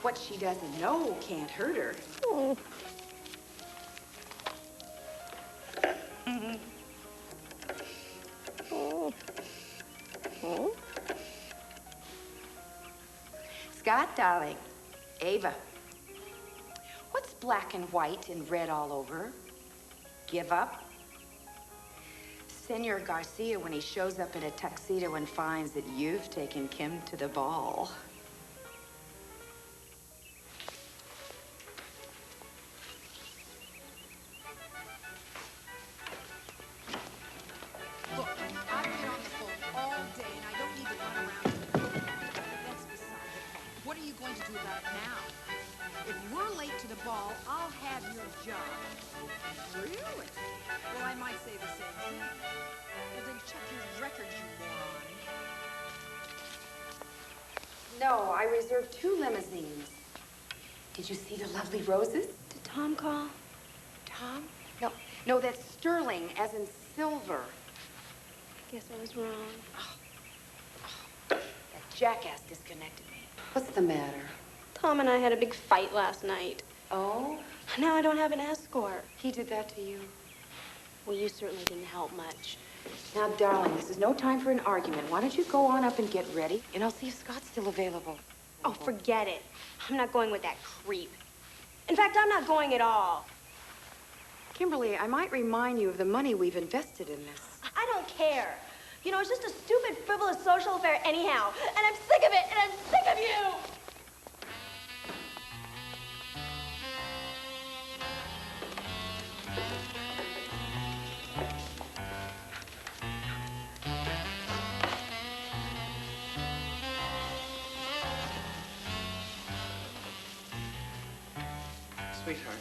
What she doesn't know can't hurt her. Scott, darling. Ava. What's black and white and red all over? Give up? Senor Garcia when he shows up in a tuxedo and finds that you've taken Kim to the ball. Look, I've been on the phone all day and I don't need to run around. That's beside the point. What are you going to do about it now? If we're late to the ball, I'll have your job. Really? Well, I might say the same thing. Well, then check your records, you moron. No, I reserved 2 limousines. Did you see the lovely roses? Did Tom call? Tom? No, that's sterling, as in silver. Guess I was wrong. That jackass disconnected me. What's the matter? Tom and I had a big fight last night. Oh? Now I don't have an escort. He did that to you? Well, you certainly didn't help much. Now, darling, this is no time for an argument. Why don't you go on up and get ready, and I'll see if Scott's still available. Oh, forget it. I'm not going with that creep. In fact, I'm not going at all. Kimberly, I might remind you of the money we've invested in this. I don't care. You know, it's just a stupid, frivolous social affair anyhow. And I'm sick of it, and I'm sick of you! Sweetheart,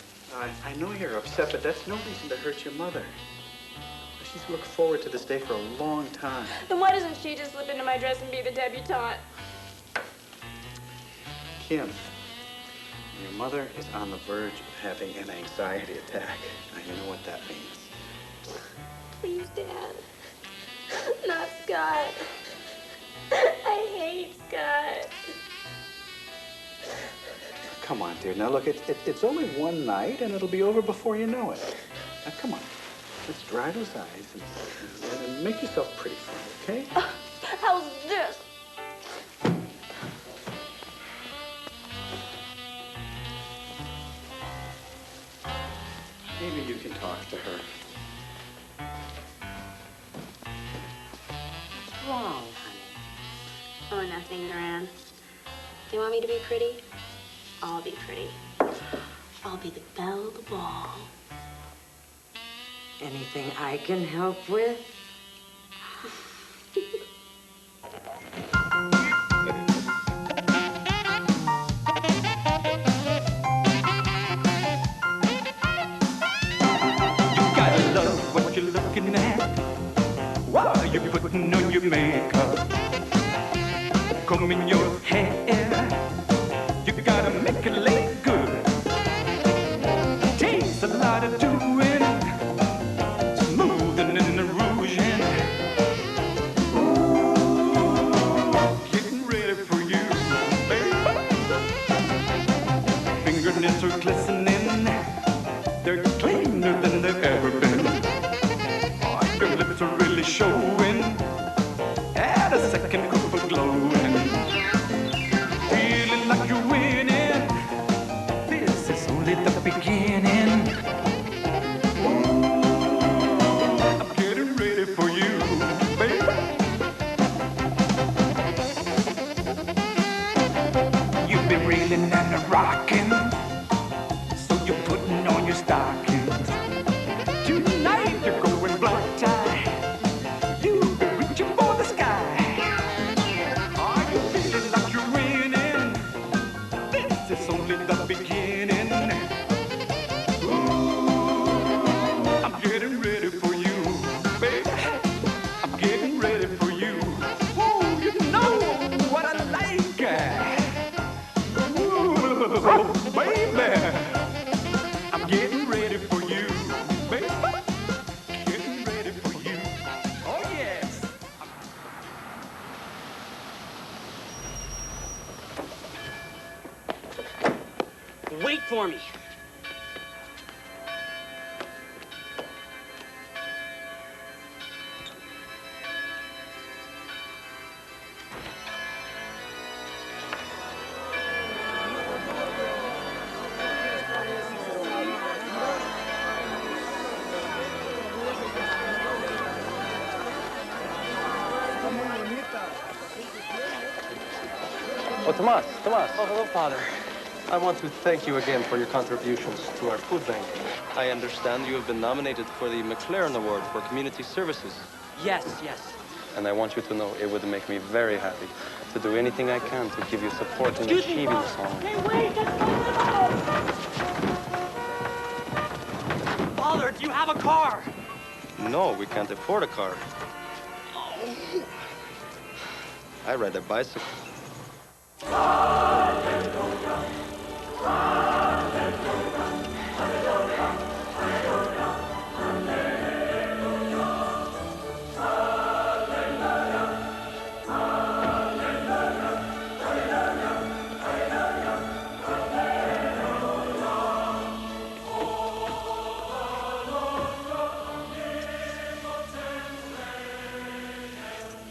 I know you're upset, but that's no reason to hurt your mother. She's looked forward to this day for a long time. Then why doesn't she just slip into my dress and be the debutante? Kim, your mother is on the verge of having an anxiety attack. Now, you know what that means. Please, Dad. Not Scott. I hate Scott. Come on, dear. Now, look, it's only one night, and it'll be over before you know it. Now, come on. Let's dry those eyes and make yourself pretty for me, okay? How's this? Maybe you can talk to her. What's wrong, honey? Oh, nothing, Gran. Do you want me to be pretty? I'll be pretty. I'll be the belle of the ball. Anything I can help with? You gotta love what you're looking at while you're putting on your makeup, combing your hair. You gotta make it look good. Takes a lot of doing, smoothing and rouging. Ooh, getting ready for you, baby. Fingernails are glistening, they're cleaner than they've ever been. Oh, your lips are really showing, add a second cup of glowing. Feeling like you're winning, this is only the beginning. I'm getting ready for you, baby. You've been reeling and rocking, so you're putting on your stockings. Tonight you're going black tie, you've been reaching for the sky. Are you feeling like you're winning? This is only the beginning. Ooh, I'm getting ready for you, baby. I'm getting ready for you. Ooh, you know what I like. Ooh, baby. Wait for me. Oh, Tomas. Oh, hello, Father. I want to thank you again for your contributions to our food bank. I understand you have been nominated for the McLaren Award for Community Services. Yes. And I want you to know it would make me very happy to do anything I can to give you support in achieving this honor. Hey, wait! That's my limo! Father, do you have a car? No, we can't afford a car. I ride a bicycle.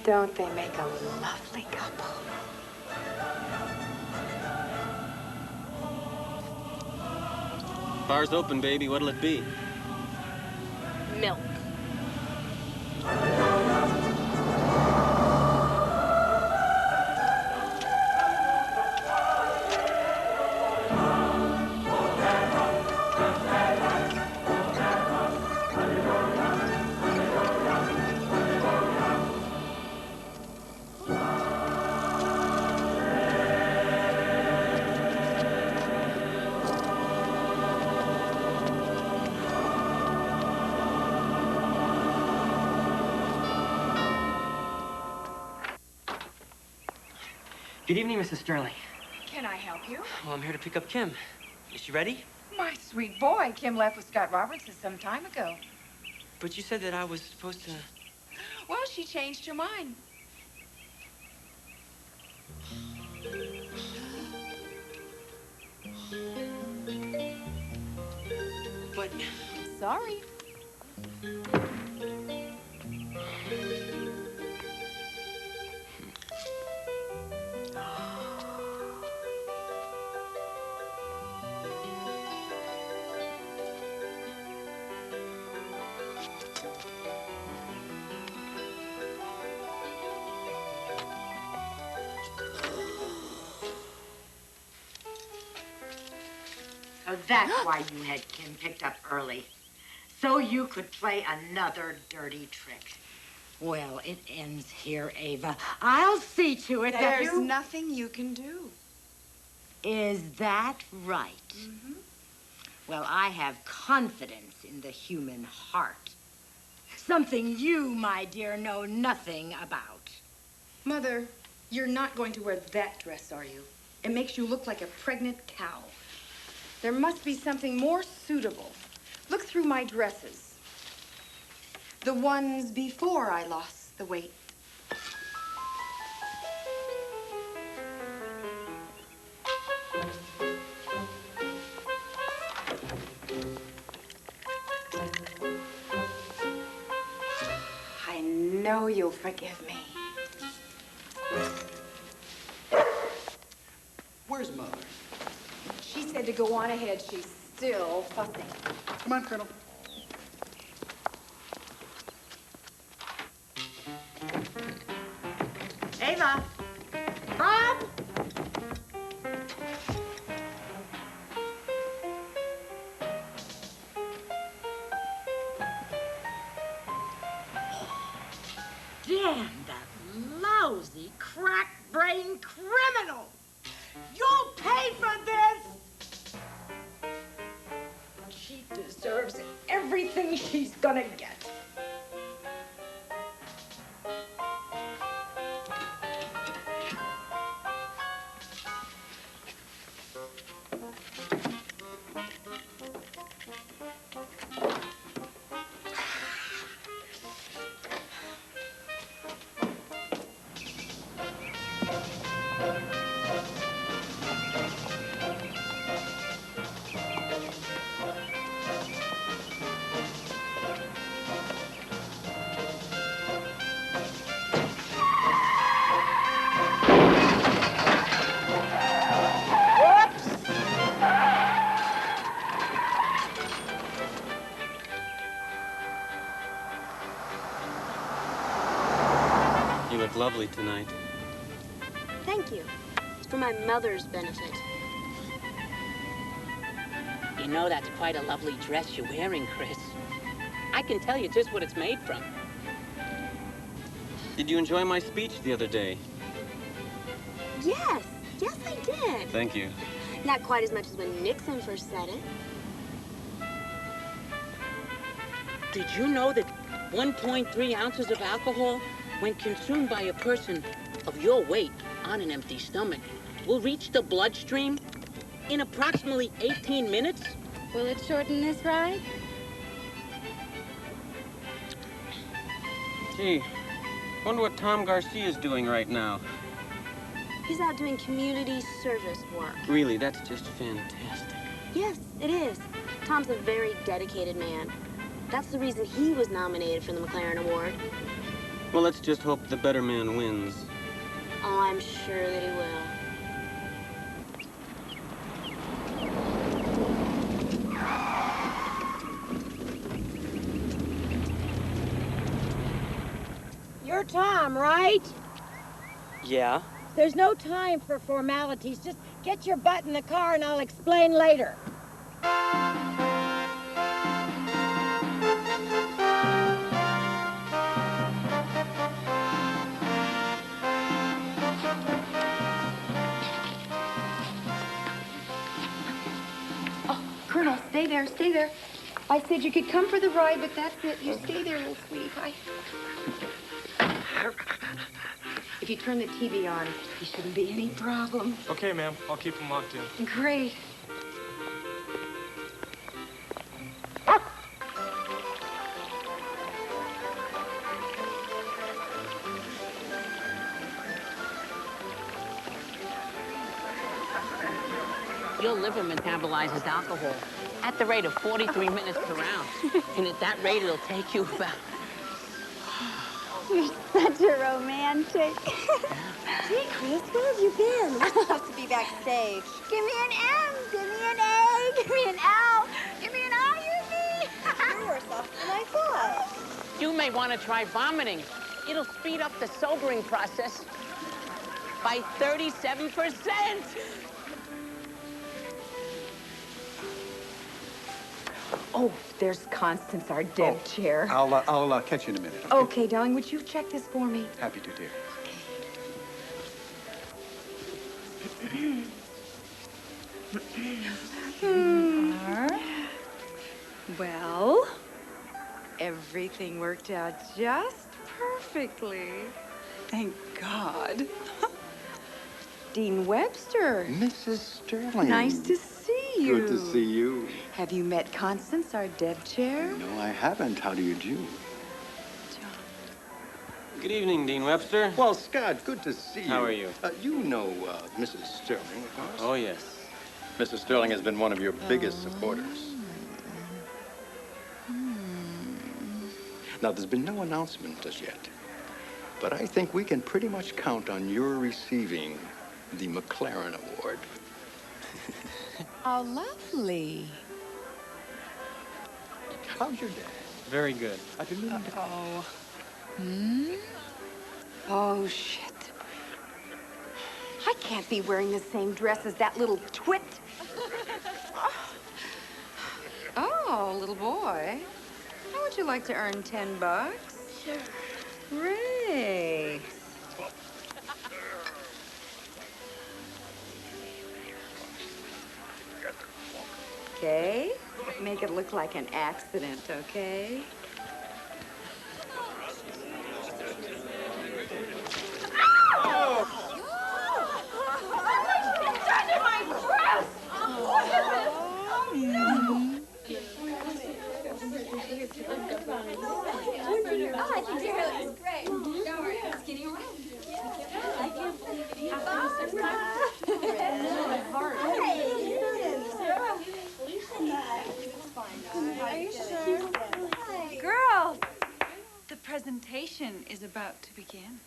Don't they make a lovely couple? Bar's open, baby. What'll it be? Milk. Good evening, Mrs. Sterling. Can I help you? Well, I'm here to pick up Kim. Is she ready? My sweet boy, Kim left with Scott Robertson some time ago. But you said that I was supposed to... Well, she changed her mind. But... Sorry. So that's why you had Kim picked up early. So you could play another dirty trick. Well, it ends here, Ava. I'll see to it that There's you... nothing you can do. Is that right? Mm-hmm. Well, I have confidence in the human heart. Something you, my dear, know nothing about. Mother, you're not going to wear that dress, are you? It makes you look like a pregnant cow. There must be something more suitable. Look through my dresses. The ones before I lost the weight. I know you'll forgive me. Where's Mother? She said to go on ahead. She's still fussing. Come on, Colonel. Ava! Bob! Damn that lousy, crack-brained criminal! You'll pay for this! She deserves everything she's gonna get. lovely tonight. Thank you. It's for my mother's benefit. You know, that's quite a lovely dress you're wearing, Chris. I can tell you just what it's made from. Did you enjoy my speech the other day? Yes, I did. Thank you. Not quite as much as when Nixon first said it. Did you know that 1.3 ounces of alcohol, when consumed by a person of your weight on an empty stomach, will reach the bloodstream in approximately 18 minutes? Will it shorten this ride? Gee, wonder what Tom Garcia's doing right now. He's out doing community service work. Really, that's just fantastic. Yes, it is. Tom's a very dedicated man. That's the reason he was nominated for the McLaren Award. Well, let's just hope the better man wins. Oh, I'm sure that he will. You're Tom, right? Yeah? There's no time for formalities. Just get your butt in the car and I'll explain later. Colonel, stay there, stay there. I said you could come for the ride, but that's it. You stay there, little sweetie pie. If you turn the TV on, there shouldn't be any problem. Okay, ma'am. I'll keep them locked in. Great. Your liver metabolizes alcohol at the rate of 43 minutes per ounce. And at that rate, it'll take you about... You're such a romantic. Hey, Chris, where have you been? We're supposed to be backstage. Give me an M, give me an A, give me an L, give me an I, You're worse off than I thought. You may want to try vomiting. It'll speed up the sobering process by 37%. Oh, there's Constance, our deb chair. I'll catch you in a minute. Okay, darling, would you check this for me? Happy to, dear. Well, everything worked out just perfectly. Thank God. Dean Webster. Mrs. Sterling. Nice to see you. Good to see you. Have you met Constance, our deb chair? No, I haven't. How do you do? Good evening, Dean Webster. Well, Scott, good to see you. How are you? You know Mrs. Sterling, of course. Oh, yes. Mrs. Sterling has been one of your biggest supporters. Now, there's been no announcement as yet, but I think we can pretty much count on your receiving the McLaren Award. Oh, lovely. How's your dad? Very good. I've been meaning to... Oh. Hmm? Oh, shit. I can't be wearing the same dress as that little twit. Oh, little boy. How would you like to earn $10? Sure. Great. Okay? Make it look like an accident, okay? I think your hair looks great. Don't worry, it's getting around. I can't believe it. Girls, the presentation is about to begin.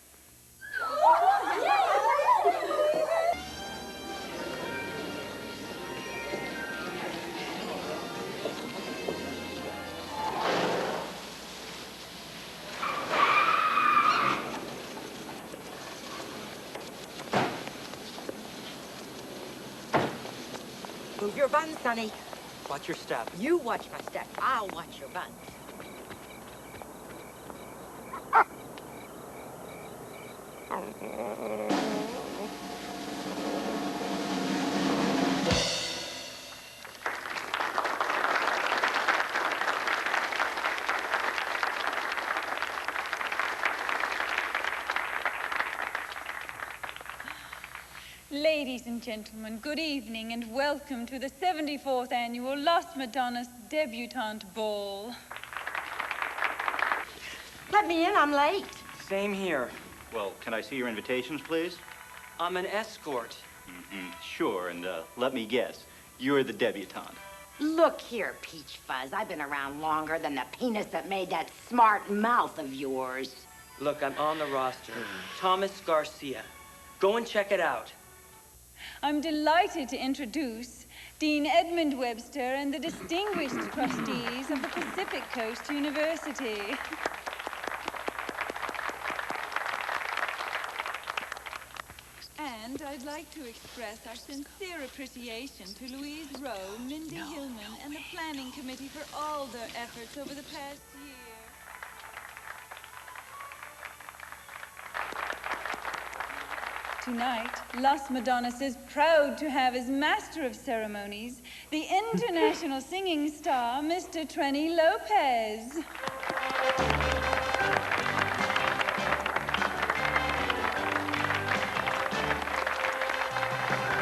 Move your buns, Sonny. Watch your step. You watch my step. I'll watch your buns. Ladies and gentlemen, good evening and welcome to the 74th annual Las Madonnas Debutante Ball. Let me in, I'm late. Same here. Well, can I see your invitations, please? I'm an escort. Sure, and let me guess. You're the debutante. Look here, Peach Fuzz. I've been around longer than the penis that made that smart mouth of yours. Look, I'm on the roster. Thomas Garcia. Go and check it out. I'm delighted to introduce Dean Edmund Webster and the distinguished trustees of the Pacific Coast University. And I'd like to express our sincere appreciation to Louise Rowe, Mindy Hillman, and the Planning Committee for all their efforts over the past year. Tonight, Las Madonnas is proud to have as master of ceremonies the international singing star, Mr. Trenny Lopez.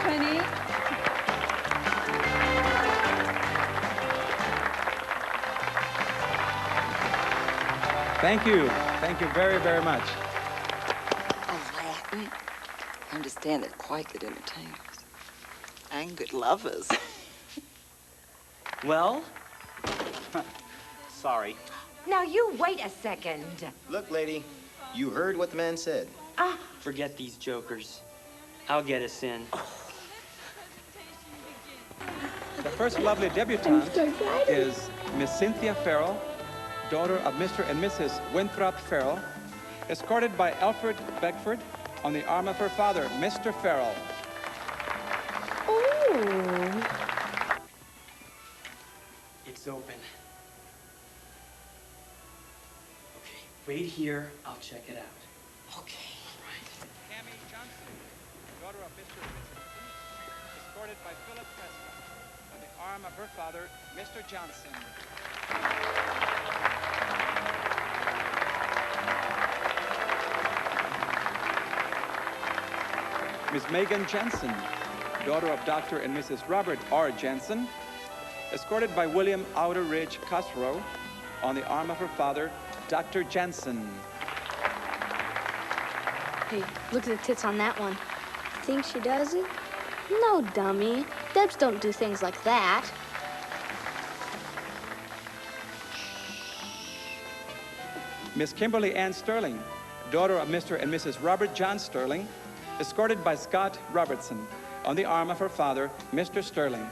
Trenny. Thank you. Thank you very, very much. Latin. I understand they're quite good entertainers. And good lovers. Well? Sorry. Now, you wait a second. Look, lady, you heard what the man said. Forget these jokers. I'll get us in. The first lovely debutante is Miss Cynthia Farrell, daughter of Mr. and Mrs. Winthrop Farrell, escorted by Alfred Beckford on the arm of her father, Mr. Farrell. Oh. It's open. Okay, wait here. I'll check it out. Okay. Right. Cammy Johnson, daughter of Mr. and Mrs. Johnson, escorted by Philip Prescott on the arm of her father, Mr. Johnson. Miss Megan Jensen, daughter of Dr. and Mrs. Robert R. Jensen, escorted by William Outerridge Cosrow on the arm of her father, Dr. Jensen. Hey, look at the tits on that one. Think she does it? No, dummy. Debs don't do things like that. Miss Kimberly Ann Sterling, daughter of Mr. and Mrs. Robert John Sterling, escorted by Scott Robertson on the arm of her father, Mr. Sterling.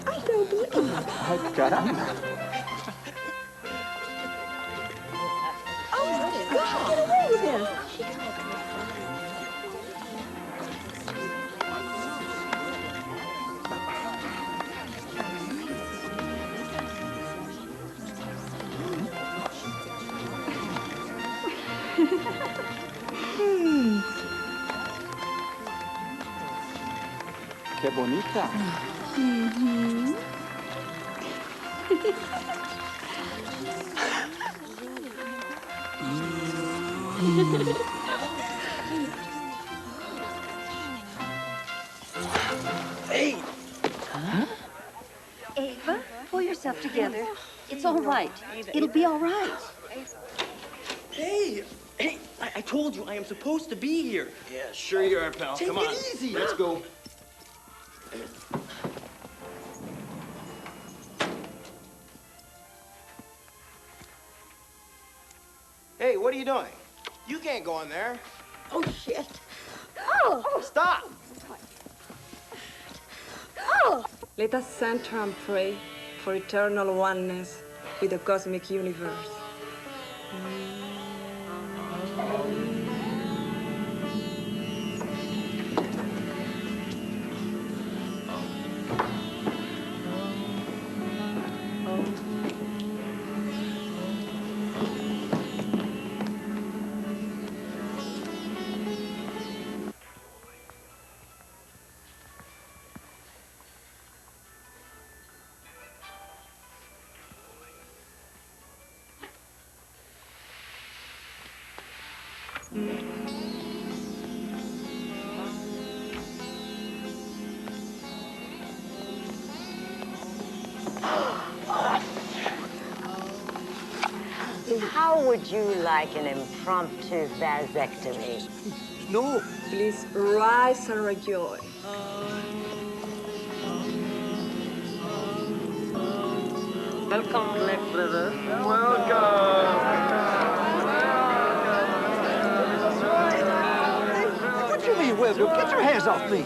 I don't believe it. Oh, caramba. Oh, God, get away with him. Qué bonita. Mm-hmm. Hey! Huh? Ava, pull yourself together. It's all right. It'll be all right. Hey! Hey! I told you I am supposed to be here. Yeah, sure you are, pal. Take Come it on. easy. Let's go. Hey, what are you doing? You can't go in there. Oh, shit. Oh! Stop! Oh! Let us center and pray for eternal oneness with the cosmic universe. How would you like an impromptu vasectomy? No. Please rise and rejoice. Welcome, Cliff River. What you mean, welcome? Get your hands off me.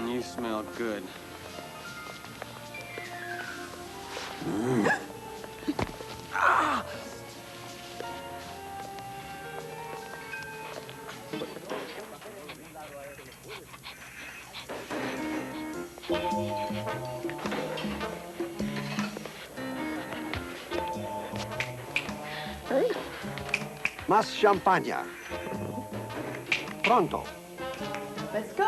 You smell good. Más champaña. Pronto. Let's go.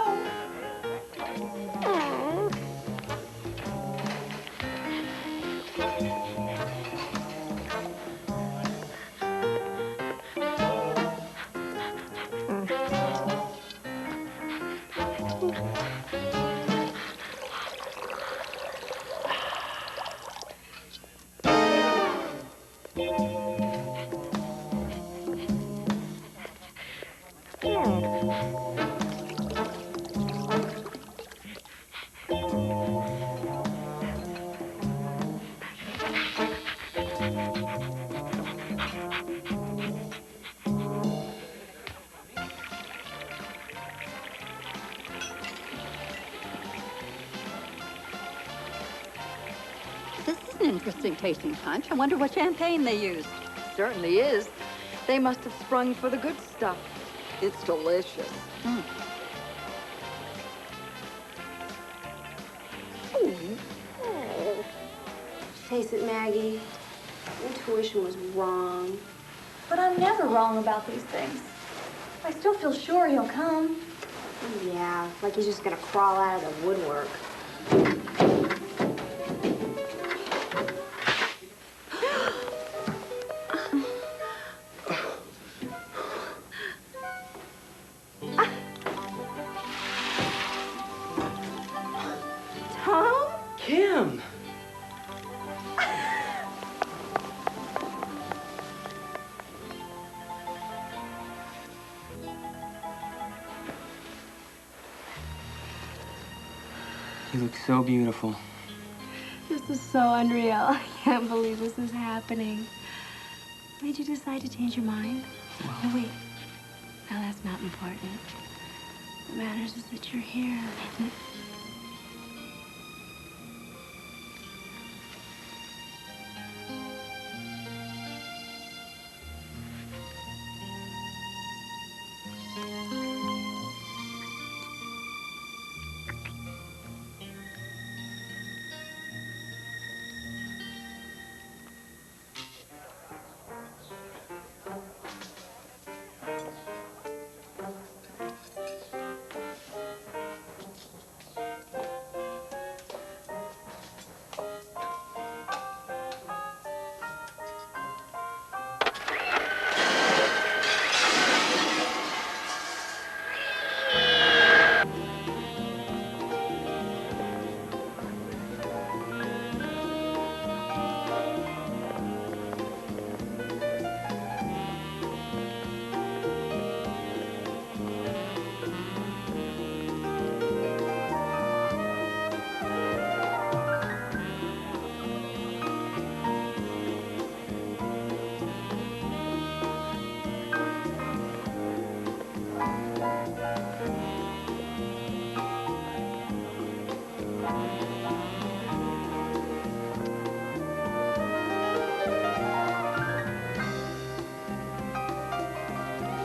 This is an interesting tasting punch. I wonder what champagne they used. Certainly is. They must have sprung for the good stuff. It's delicious. Face it, Maggie. Intuition was wrong. But I'm never wrong about these things. I still feel sure he'll come. Yeah, like he's just gonna crawl out of the woodwork. Tom? Kim! You look so beautiful. This is so unreal. I can't believe this is happening. Made you decide to change your mind? No, wait. Now that's not important. What matters is that you're here.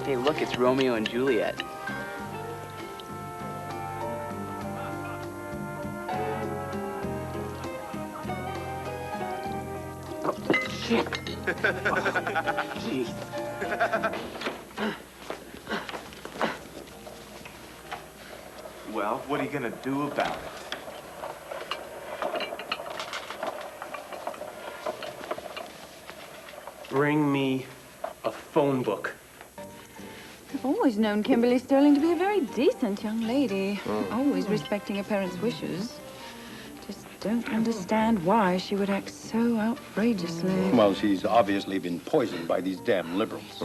Hey, look, it's Romeo and Juliet. Oh, shit. Jeez. Well, what are you gonna do about it? Bring me a phone book. I've always known Kimberly Sterling to be a very decent young lady, always respecting her parents' wishes. Just don't understand why she would act so outrageously. Well, she's obviously been poisoned by these damn liberals.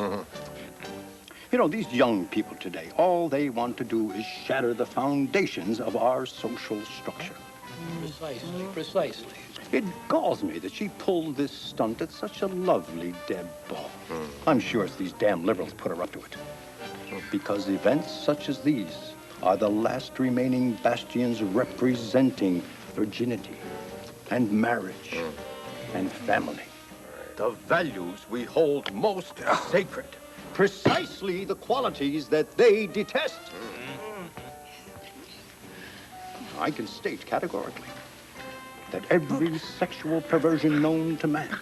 You know, these young people today, all they want to do is shatter the foundations of our social structure. Precisely, precisely. It galls me that she pulled this stunt at such a lovely dead ball. I'm sure it's these damn liberals put her up to it. Because events such as these are the last remaining bastions representing virginity and marriage and family. The values we hold most sacred. Precisely the qualities that they detest. I can state categorically that every sexual perversion known to man,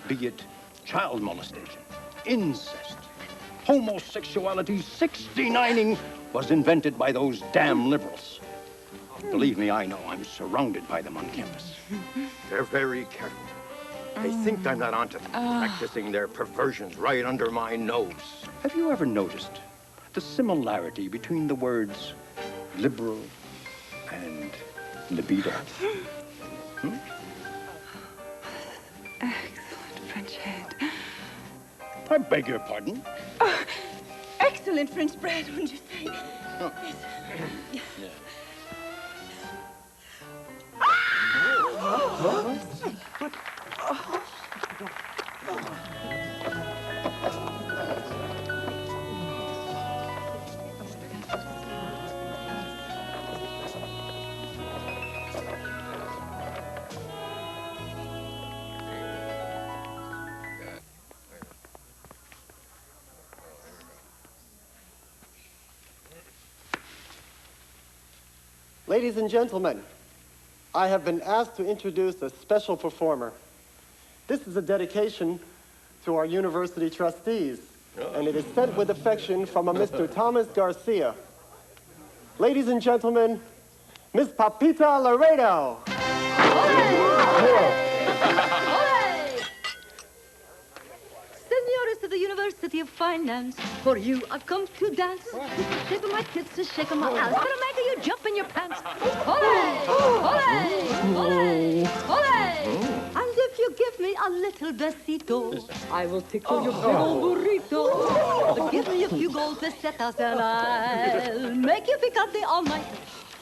be it child molestation, incest, homosexuality, 69ing, was invented by those damn liberals. Believe me, I know. I'm surrounded by them on campus. They're very careful. They think I'm not onto them, practicing their perversions right under my nose. Have you ever noticed the similarity between the words liberal and libido? Excellent French head. I beg your pardon? Excellent French bread, wouldn't you say? Oh. Yes. Yeah. Ladies and gentlemen, I have been asked to introduce a special performer. This is a dedication to our university trustees, and it is sent with affection from a Mr. Thomas Garcia. Ladies and gentlemen, Miss Papita Laredo. Senores of the University of Finance, for you I've come to dance. Shaking my tits and shaking my ass. Gonna make you jump in your pants. Ole! Ole! Ole! Ole! And if you give me a little besito, I will tickle your big old burrito. But give me a few gold pesetas and I'll make you picante all night.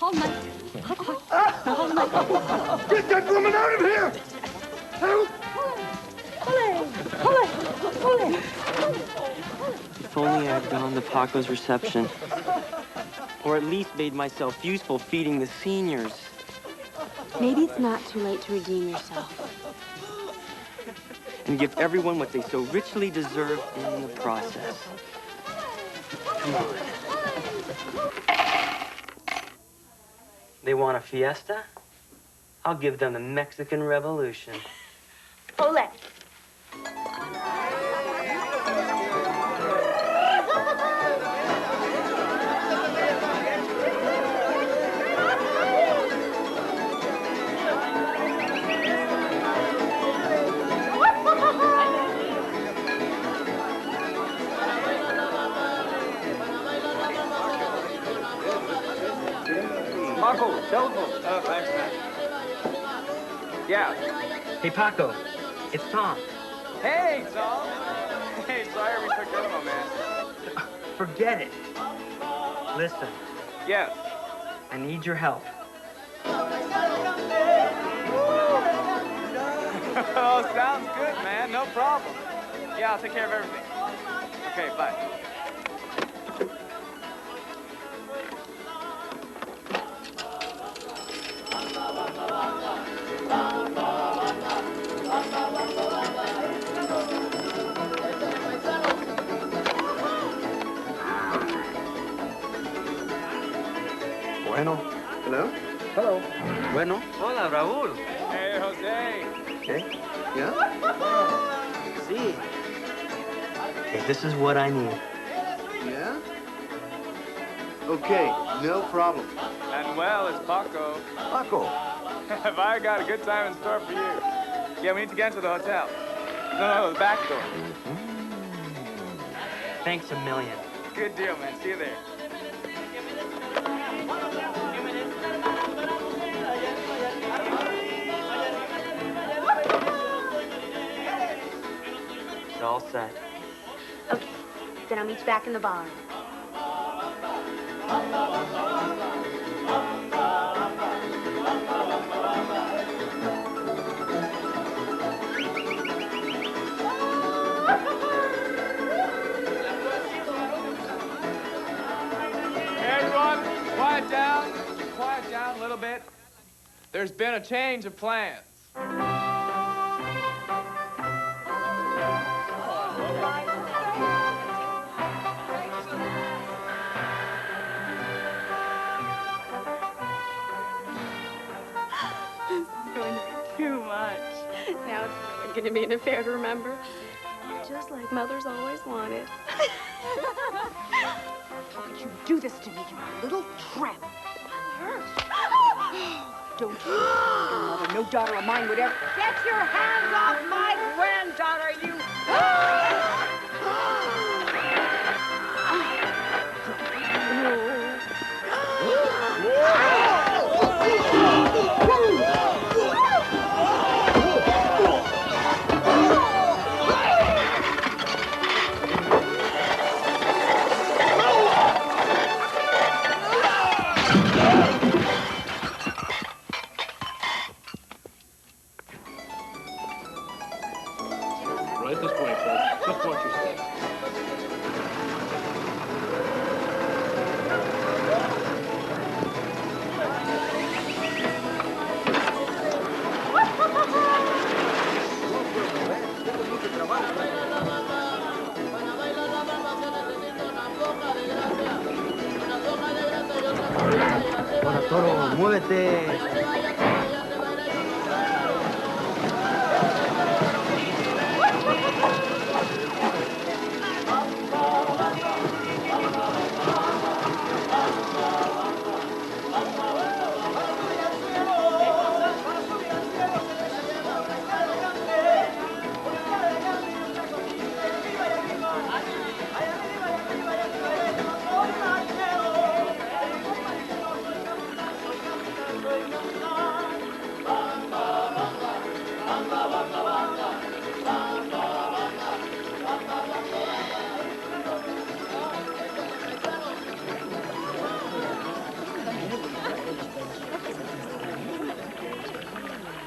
All night. All night. Get that woman out of here! Help! Ole! Ole! If only I had gone to Paco's reception. Or at least made myself useful feeding the seniors. Maybe it's not too late to redeem yourself. And give everyone what they so richly deserve in the process. Come on. They want a fiesta? I'll give them the Mexican Revolution. Ole. Paco, telephone. Oh, thanks, man. Yeah. Hey, Paco. It's Tom. Hey, Tom. Hey, sorry we took your demo, man. Forget it. Listen. Yes. I need your help. Oh, sounds good, man. No problem. Yeah, I'll take care of everything. Okay, bye. Bueno. Hello? Hello. Bueno. Hola, Raúl. Hey, Jose. Okay. Yeah? See. Okay, this is what I need. Yeah? Okay, no problem. And well, it's Paco. Paco. Have I got a good time in store for you? Yeah, we need to get into the hotel. No, the back door. Thanks a million. Good deal, man. See you there. It's all set. Okay, then I'll meet you back in the barn. Hey, everyone, quiet down. Quiet down a little bit. There's been a change of plans. Too much. Now it's really going to be an affair to remember. Just like Mother's always wanted. How could you do this to me, you little tramp? Don't you your mother. No daughter of mine would ever... Get your hands off my granddaughter, you... Right this way, folks. Just watch your step. Hola, toro, muévete.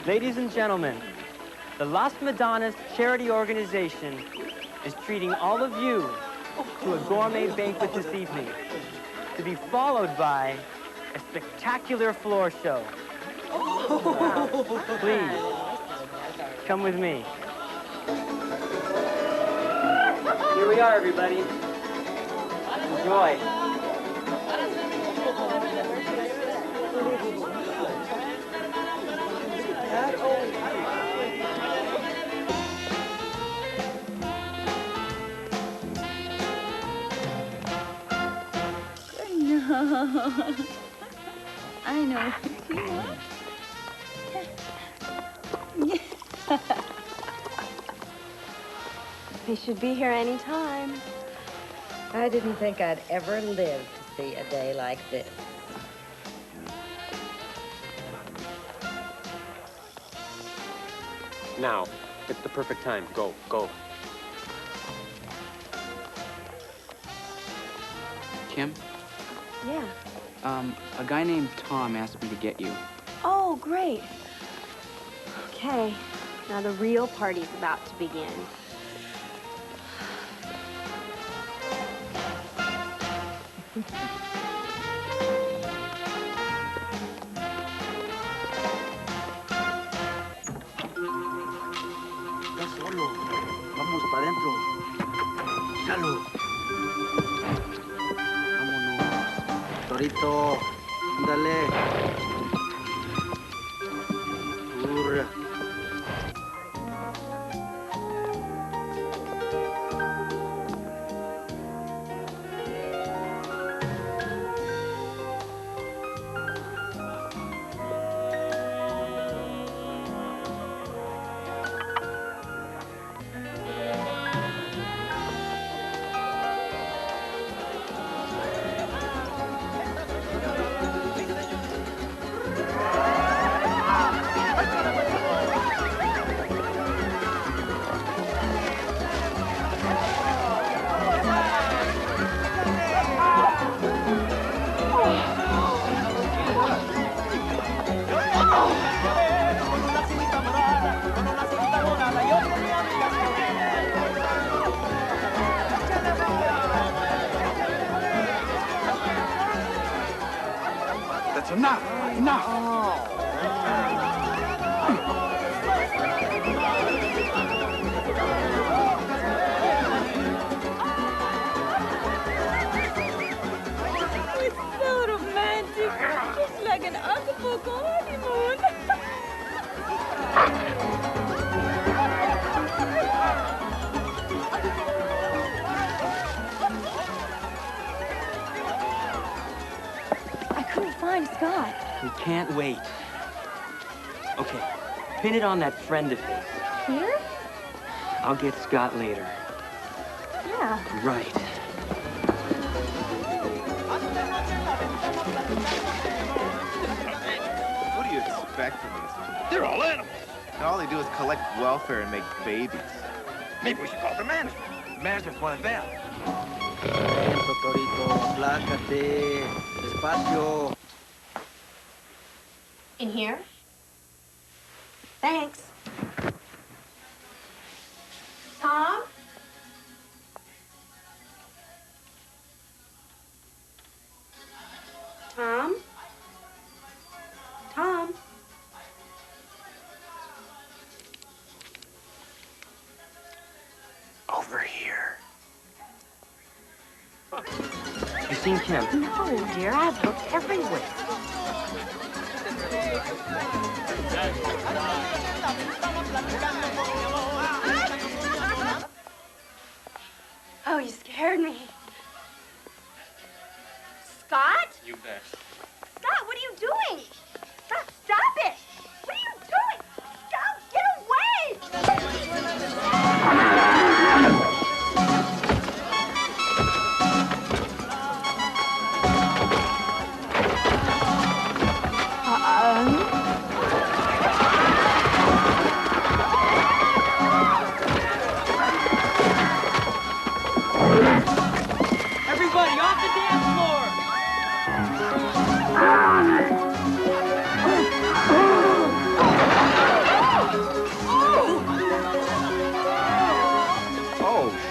Ladies and gentlemen, the Las Madonnas charity organization is treating all of you to a gourmet banquet this evening, to be followed by a spectacular floor show. Please, come with me. Here we are, everybody. Enjoy. No. I know what you want. He should be here any time. I didn't think I'd ever live to see a day like this. Now, it's the perfect time. Go, go. Kim, Yeah. a guy named Tom asked me to get you. Oh, great. Okay. Now the real party's about to begin. Ya solo. Vamos para adentro. Míralo. Vámonos. Torito. Ándale. Hurra. That's enough. Enough. It's so romantic. It's like an Acapulco honeymoon. I couldn't find Scott. We can't wait. Okay, pin it on that friend of his. Here? I'll get Scott later. Yeah. Right. What do you expect from these people? They're all animals. All they do is collect welfare and make babies. Maybe we should call the management. Management's one of them. Lento, Torito. Aplácate. Despacio. In here? Thanks. Tom? Tom? Tom? Over here. You seen Kim? No, dear, I've looked everywhere. Oh, you scared me. Scott? You bet. Scott, what are you doing? Scott, stop it! What are you doing? Scott, get Everybody, off the dance floor!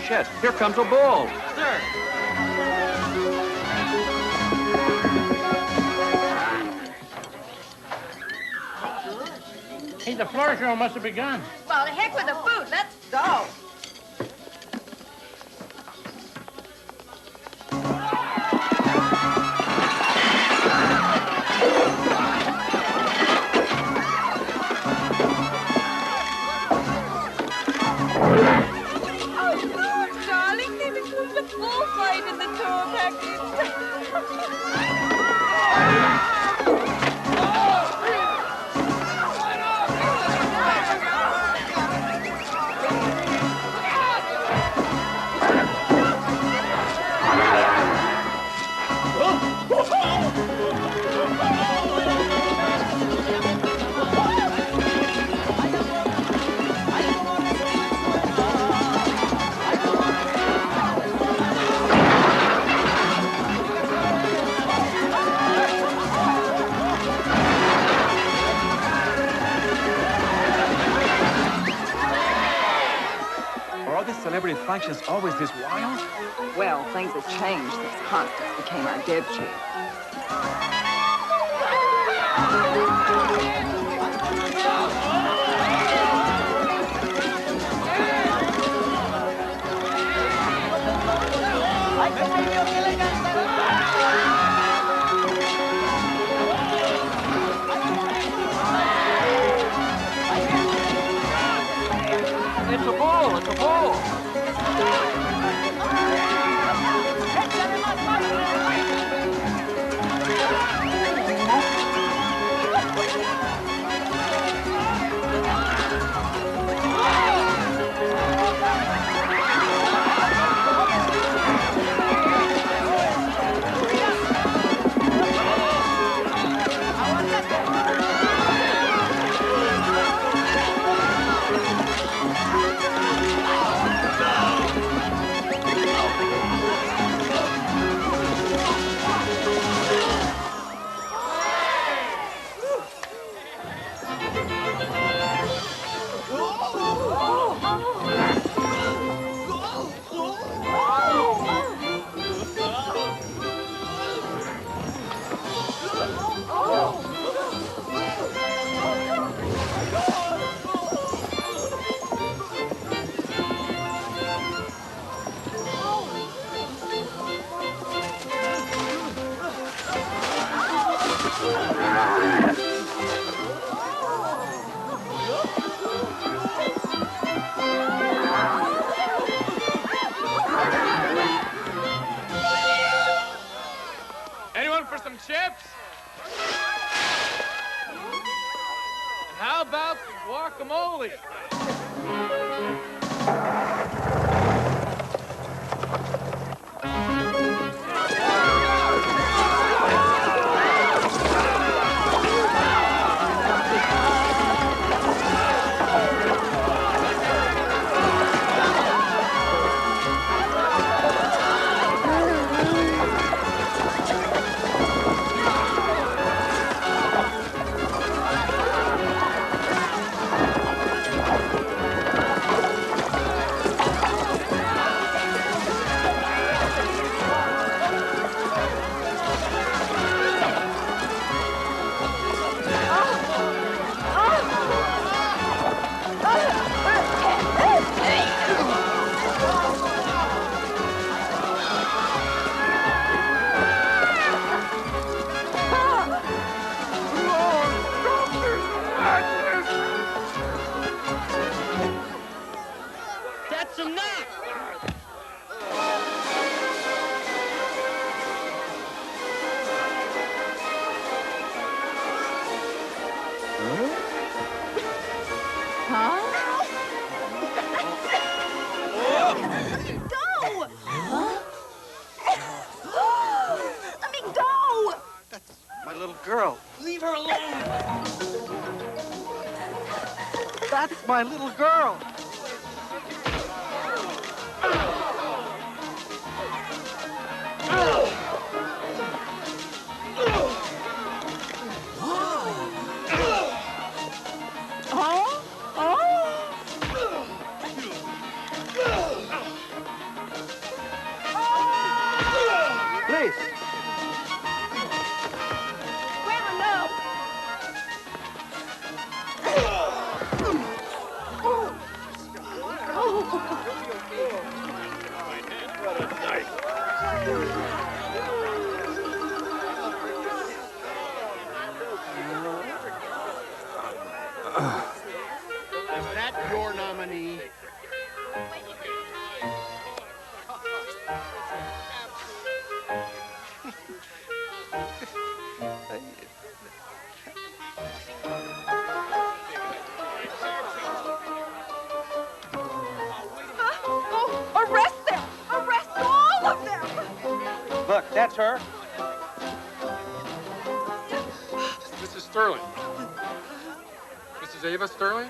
shit. Here comes a bull. Sir. Hey, the floor show must have begun. Well, the heck with the food. Let's go. Oh, darling, there was a bullfight in the tour package. Celebrity functions always this wild? Well, things have changed since Constance became our deb chief. It's a bull! It's a bull! Anyone for some chips? And how about some guacamole? That's enough! Huh? Go! Let me go! That's my little girl. Leave her alone. That's my little girl. That's her. Mrs. Sterling. Mrs. Ava Sterling?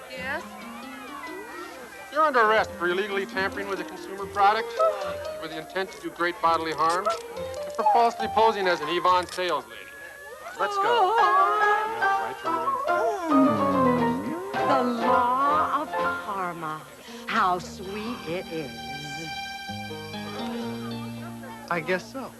Yes? You're under arrest for illegally tampering with a consumer product with the intent to do great bodily harm and for falsely posing as an Yvonne sales lady. Let's go. The law of karma. How sweet it is. I guess so.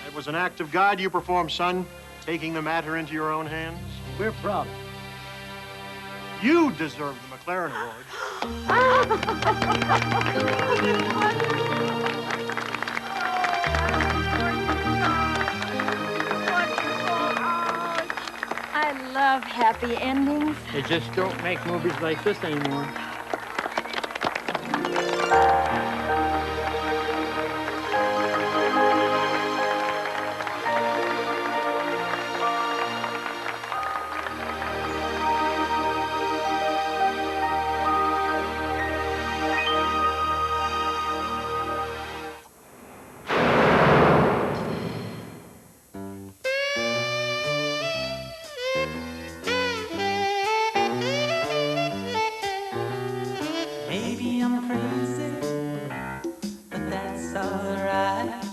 It was an act of God you performed, son, taking the matter into your own hands. We're proud. You deserve the McLaren Award. I love happy endings. They just don't make movies like this anymore. Maybe I'm crazy, but that's alright.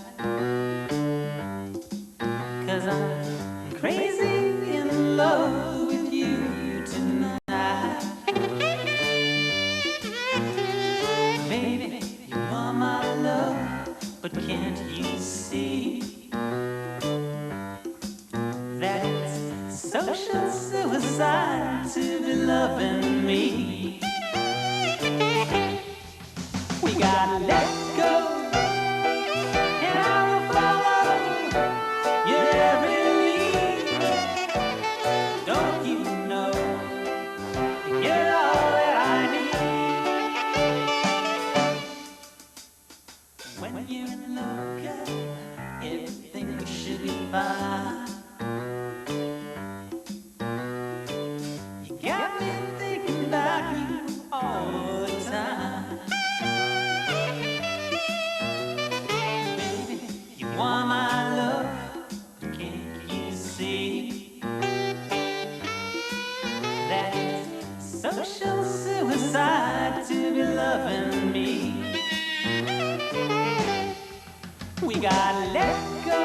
'Cause I'm crazy in love with you tonight. Baby, you are my love, but can't you see that it's social suicide to be loving me? We gotta let go, and I will follow your every lead. Don't you know you're all that I need? When you're in love, girl, everything should be fine. You got me thinking about you all the time. You are my love, can't you see that it's social suicide to be loving me? We gotta let go,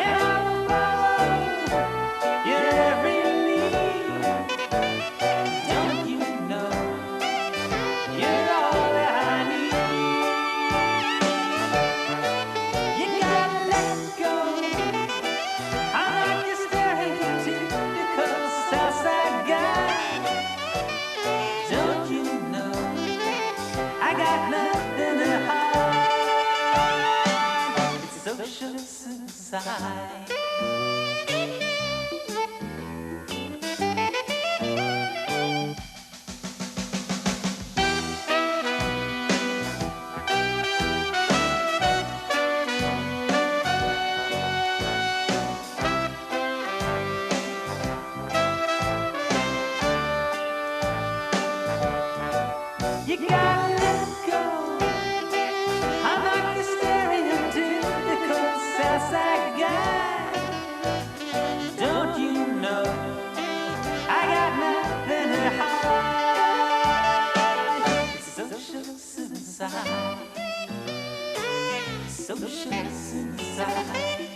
and I will follow your every lead. Don't you know you're all that I need? You gotta let go. I'm not your stereotypical Southside guy. Don't you know I got nothing to hide? It's social suicide. You gotta let go. I'm not the stereotypical Southside guy. Don't you know I got nothing to hide? It's social suicide. Social suicide.